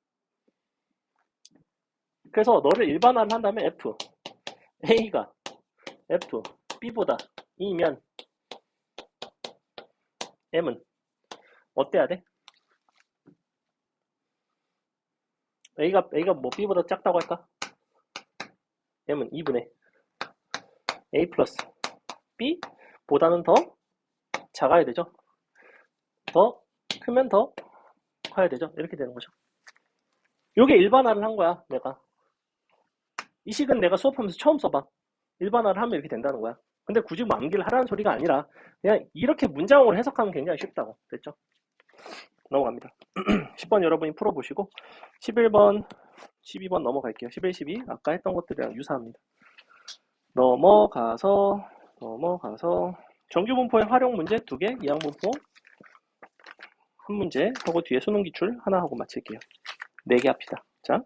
그래서 너를 일반화를 한다면 F, A가 F, B보다 2면 M은 어때야 돼? A가 뭐 B보다 작다고 할까? M은 2분의 A 플러스 B보다는 더 작아야 되죠. 더 크면 더 커야 되죠. 이렇게 되는 거죠. 요게 일반화를 한 거야, 내가. 이 식은 내가 수업하면서 처음 써봐. 일반화를 하면 이렇게 된다는 거야. 근데 굳이 뭐 암기를 하라는 소리가 아니라 그냥 이렇게 문장으로 해석하면 굉장히 쉽다고. 됐죠? 넘어갑니다. 10번 여러분이 풀어보시고 11번, 12번 넘어갈게요. 11, 12 아까 했던 것들이랑 유사합니다. 넘어가서 정규분포의 활용 문제 2개, 이항분포 1문제 하고 뒤에 수능 기출 하나 하고 마칠게요. 4개 합시다. 자,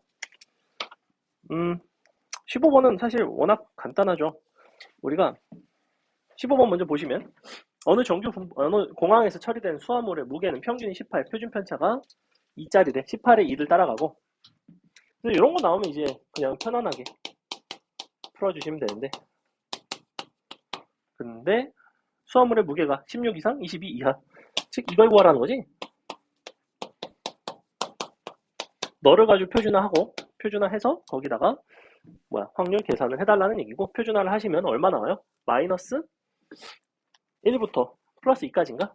15번은 사실 워낙 간단하죠. 우리가 15번 먼저 보시면 어느 공항에서 처리된 수화물의 무게는 평균이 18, 표준 편차가 2짜리래. 18에 2를 따라가고. 그래서 이런 거 나오면 이제 그냥 편안하게 풀어주시면 되는데. 근데 수화물의 무게가 16 이상, 22 이하. 즉 이걸 구하라는 거지. 너를 가지고 표준화해서 거기다가 확률 계산을 해달라는 얘기고, 표준화를 하시면 얼마 나와요? 마이너스 1부터 플러스 2까지인가?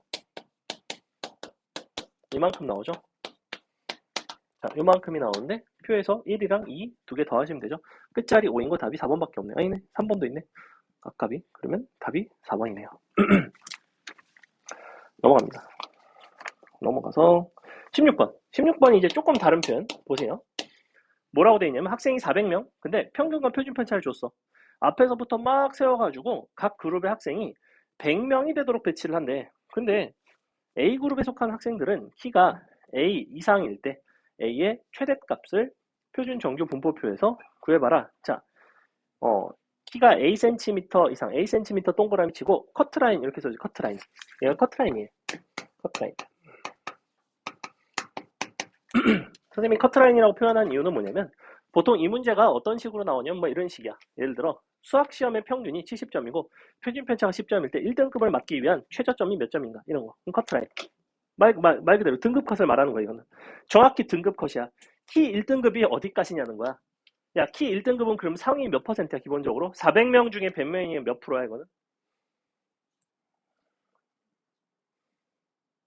이만큼 나오죠. 자, 요만큼이 나오는데 표에서 1이랑 2 두 개 더하시면 되죠. 끝자리 5인 거 답이 4번밖에 없네요. 아니네, 3번도 있네. 아깝이. 그러면 답이 4번이네요. 넘어갑니다. 넘어가서 16번. 16번이 이제 조금 다른 표현 보세요. 뭐라고 돼 있냐면 학생이 400명. 근데 평균과 표준 편차를 줬어. 앞에서부터 막 세워가지고 각 그룹의 학생이 100명이 되도록 배치를 한대. 근데 A그룹에 속한 학생들은 키가 A 이상일 때 A의 최대값을 표준 정규 분포표에서 구해봐라. 자, 키가 A 센티미터 이상, A 센티미터 동그라미 치고 커트라인 이렇게 써줘. 커트라인. 얘가 커트라인이에요. 커트라인. 선생님이 커트라인이라고 표현한 이유는 뭐냐면 보통 이 문제가 어떤 식으로 나오냐면 뭐 이런 식이야. 예를 들어 수학시험의 평균이 70점이고 표준 편차가 10점일 때 1등급을 맞기 위한 최저점이 몇 점인가 이런 거. 커트라인. 말 그대로 등급 컷을 말하는 거야. 이거는 정확히 등급 컷이야. 키 1등급이 어디까지냐는 거야. 야, 키 1등급은 그럼 상위 몇 %야 기본적으로? 400명 중에 100명이면 몇 프로야 이거는?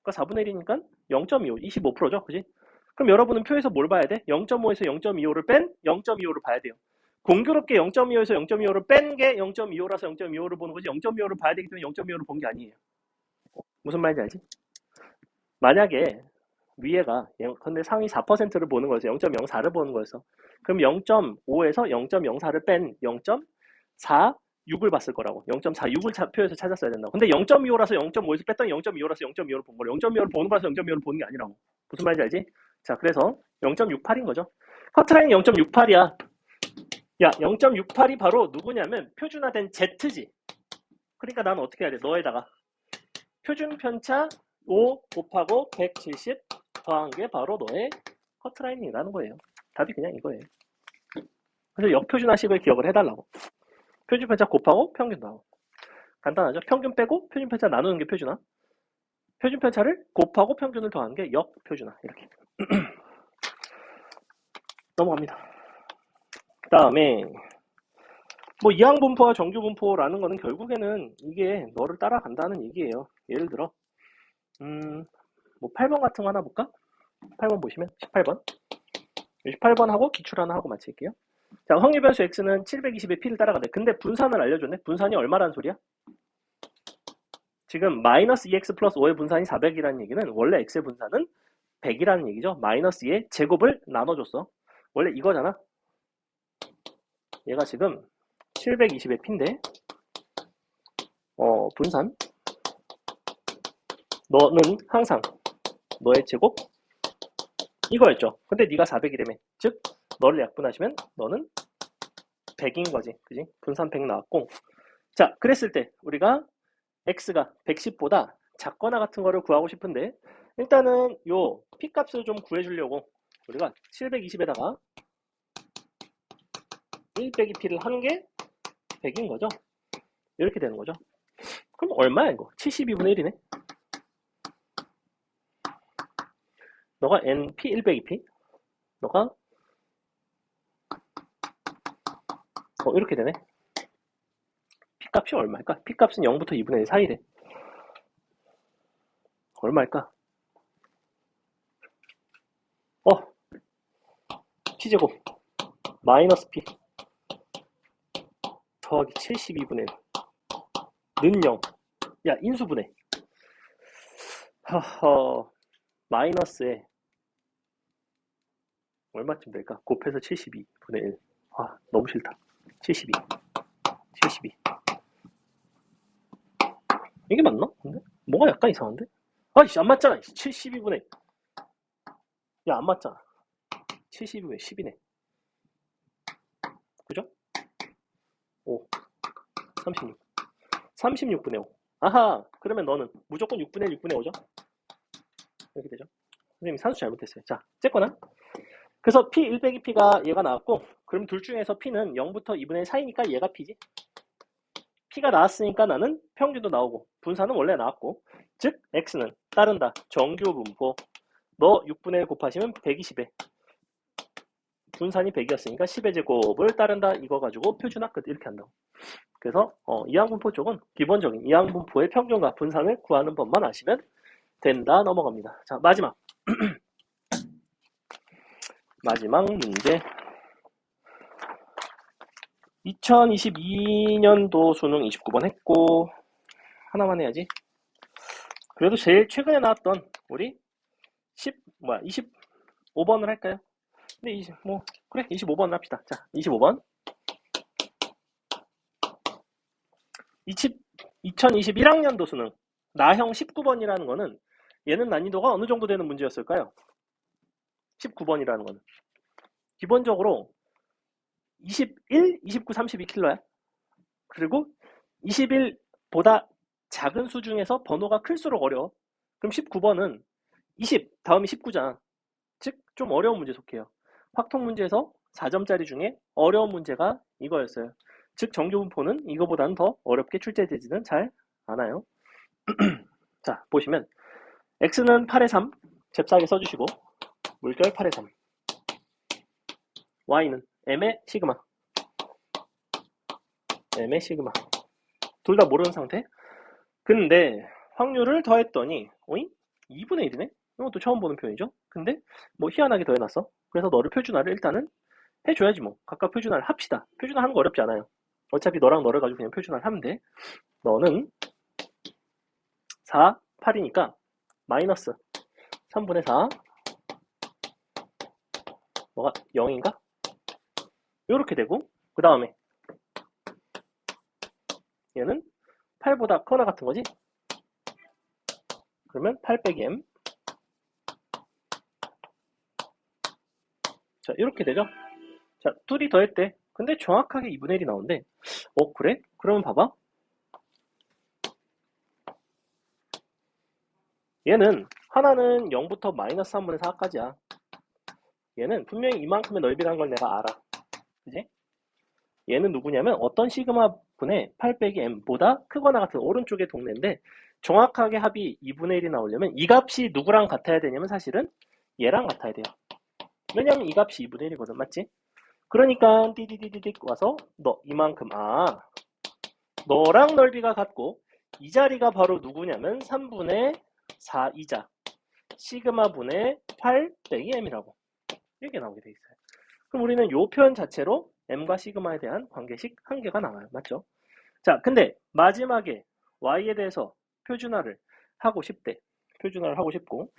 그러니까 4분의 1이니까 0.25, 25%죠. 그지? 그럼 여러분은 표에서 뭘 봐야 돼? 0.5에서 0.25를 뺀 0.25를 봐야 돼요. 공교롭게 0.25에서 0.25를 뺀 게 0.25라서 0.25를 보는 거지 0.25를 봐야 되기 때문에 0.25를 본 게 아니에요. 무슨 말인지 알지? 만약에 위에가 근데 상위 4%를 보는 거였어. 0.04를 보는 거였어. 그럼 0.5에서 0.04를 뺀 0.46을 봤을 거라고. 0.46을 표에서 찾았어야 된다고. 근데 0.25라서 0.5에서 뺐더니 0.25라서 0.25를 본 거래. 0.25를 보는 거라서 0.25를 보는 게 아니라고. 무슨 말인지 알지? 자, 그래서 0.68인 거죠. 커트라인이 0.68이야. 야, 0.68이 바로 누구냐면 표준화된 Z지. 그러니까 나는 어떻게 해야 돼? 너에다가 표준 편차 5 곱하고 170 더한 게 바로 너의 커트라인이라는 거예요. 답이 그냥 이거예요. 그래서 역표준화식을 기억을 해달라고. 표준 편차 곱하고 평균 더하고. 간단하죠? 평균 빼고 표준 편차 나누는 게 표준화. 표준 편차를 곱하고 평균을 더하는 게 역표준화. 이렇게. 넘어갑니다. 그 다음에 뭐 이항분포와 정규분포라는 거는 결국에는 이게 너를 따라간다는 얘기예요. 예를 들어 뭐 8번 같은 거 하나 볼까? 8번 보시면 18번 18번 하고 기출 하나 하고 마칠게요. 자, 확률변수 x는 720의 p를 따라가네. 근데 분산을 알려줬네. 분산이 얼마란 소리야? 지금 마이너스 2x 플러스 5의 분산이 400이라는 얘기는 원래 x의 분산은 100이라는 얘기죠. 마이너스 2의 제곱을 나눠줬어. 원래 이거잖아. 얘가 지금 720의 p인데 분산 너는 항상 너의 제곱 이거였죠. 근데 네가 400이라며. 즉 너를 약분하시면 너는 100인 거지. 그지? 분산 100 나왔고. 자, 그랬을 때 우리가 x가 110보다 작거나 같은 거를 구하고 싶은데 일단은 요 p 값을 좀 구해주려고 우리가 720에다가 1 빼기 p를 하는 게 100인 거죠. 이렇게 되는 거죠. 그럼 얼마야 이거? 72분의 1이네. 너가 np 1 빼기 p 너가 이렇게 되네. p 값이 얼마일까? p 값은 0부터 2분의 1 사이래. 얼마일까? p제곱 마이너스 p 더하기 72분의 1는 0. 야, 인수분해. 허허, 마이너스에 얼마쯤 될까? 곱해서 72분의 1. 아, 너무 싫다. 72. 이게 맞나? 근데? 뭐가 약간 이상한데? 아이씨, 안 맞잖아. 72분의 1. 야, 안 맞잖아. 72분의 10이네. 그죠? 5. 36. 36분의 5. 아하, 그러면 너는 무조건 6분의 1, 6분의 5죠? 이렇게 되죠? 선생님이 산수 잘못했어요. 자, 어쨌거나. 그래서 p 1 빼기 p가 얘가 나왔고, 그럼 둘 중에서 p는 0부터 2분의 1 사이니까 얘가 p지. p가 나왔으니까 나는 평균도 나오고, 분산은 원래 나왔고, 즉, x는 따른다. 정규 분포. 너 6분의 1 곱하시면 120에. 분산이 100이었으니까 10의 제곱을 따른다. 이거 가지고 표준화 끝 이렇게 한다고. 그래서 이항분포 쪽은 기본적인 이항분포의 평균과 분산을 구하는 법만 아시면 된다. 넘어갑니다. 자, 마지막. 마지막 문제. 2022년도 수능 29번 했고 하나만 해야지. 그래도 제일 최근에 나왔던 우리 25번을 할까요? 근데 그래 25번을 합시다. 자, 25번 2021학년도 수능 나형 19번이라는 거는 얘는 난이도가 어느 정도 되는 문제였을까요? 19번이라는 거는 기본적으로 21, 29, 32킬러야. 그리고 21보다 작은 수 중에서 번호가 클수록 어려워. 그럼 19번은 20 다음이 19잖아. 즉 좀 어려운 문제 속해요. 확통 문제에서 4점짜리 중에 어려운 문제가 이거였어요. 즉 정규분포는 이거보다는 더 어렵게 출제되지는 잘 않아요. 자, 보시면 x는 8의 3 잽싸게 써주시고 물결 8의 3 y는 m의 시그마 둘 다 모르는 상태. 근데 확률을 더했더니 2분의 1이네? 이것도 처음 보는 표현이죠. 근데 희한하게 더해놨어. 그래서 너를 표준화를 일단은 해줘야지 뭐. 각각 표준화를 합시다. 표준화 하는 거 어렵지 않아요. 어차피 너랑 너를 가지고 그냥 표준화를 하면 돼. 너는 4, 8이니까 마이너스 3분의 4 뭐가 0인가? 요렇게 되고 그 다음에 얘는 8보다 커나 같은 거지? 그러면 8 빼기 m 자 이렇게 되죠. 자 둘이 더했대. 근데 정확하게 2분의 1이 나오는데 그래? 그러면 봐봐. 얘는 하나는 0부터 마이너스 3분의 4까지야. 얘는 분명히 이만큼의 넓이라는 걸 내가 알아. 그지? 얘는 누구냐면 어떤 시그마 분의 8 빼기 m보다 크거나 같은 오른쪽의 동네인데 정확하게 합이 2분의 1이 나오려면 이 값이 누구랑 같아야 되냐면 사실은 얘랑 같아야 돼요. 왜냐면 이 값이 2분의 1이거든. 맞지? 그러니까 띠디디디디 와서 너 이만큼 너랑 넓이가 같고 이 자리가 바로 누구냐면 3분의 4이자 시그마 분의 8 빼기 m이라고 이렇게 나오게 돼 있어요. 그럼 우리는 이 표현 자체로 m과 시그마에 대한 관계식 한 개가 나와요. 맞죠? 자, 근데 마지막에 y에 대해서 표준화를 하고 싶대. 표준화를 하고 싶고.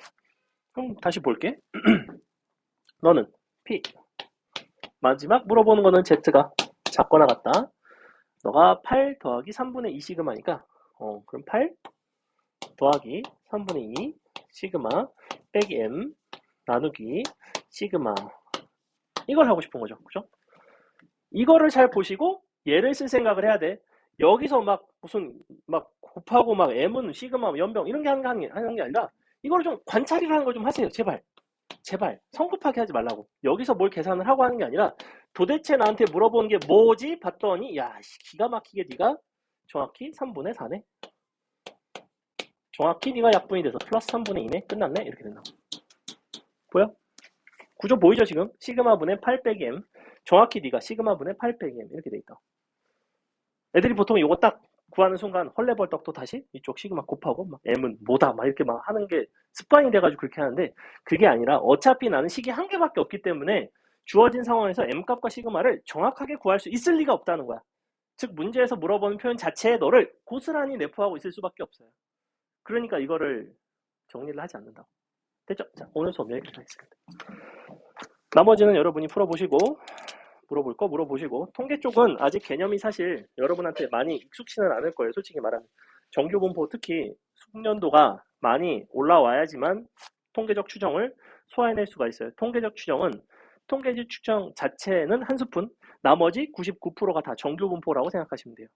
그럼 다시 볼게. 너는 P. 마지막 물어보는 거는 Z가 작거나 같다. 너가 8 더하기 3분의 2 시그마니까 그럼 8 더하기 3분의 2 시그마 빼기 M 나누기 시그마 이걸 하고 싶은 거죠. 그죠? 이거를 잘 보시고 얘를 쓸 생각을 해야 돼. 여기서 막 무슨 막 곱하고 막 M은 시그마 연병 이런 게 하는 게 아니라 이거를 좀 관찰이라는 걸 좀 하세요. 제발. 제발 성급하게 하지 말라고. 여기서 뭘 계산을 하고 하는 게 아니라 도대체 나한테 물어보는 게 뭐지? 봤더니 야 기가 막히게 네가 정확히 3분의 4네. 정확히 네가 약분이 돼서 플러스 3분의 2네. 끝났네. 이렇게 된다. 보여? 구조 보이죠 지금? 시그마분의 8 빼기 M. 정확히 네가 시그마분의 8 빼기 M 이렇게 돼 있다. 애들이 보통 이거 딱 구하는 순간 헐레벌떡 또 다시 이쪽 시그마 곱하고 막 M은 뭐다 막 이렇게 막 하는 게 습관이 돼가지고 그렇게 하는데 그게 아니라 어차피 나는 식이 한 개밖에 없기 때문에 주어진 상황에서 M값과 시그마를 정확하게 구할 수 있을 리가 없다는 거야. 즉 문제에서 물어보는 표현 자체에 너를 고스란히 내포하고 있을 수밖에 없어요. 그러니까 이거를 정리를 하지 않는다고. 됐죠? 자, 오늘 수업 여기까지 하겠습니다. 나머지는 여러분이 풀어보시고 물어볼 거 물어보시고 통계 쪽은 아직 개념이 사실 여러분한테 많이 익숙치는 않을 거예요. 솔직히 말하면 정규분포 특히 숙련도가 많이 올라와야지만 통계적 추정을 소화해낼 수가 있어요. 통계적 추정은 통계적 추정 자체는 한 스푼 나머지 99%가 다 정규분포라고 생각하시면 돼요.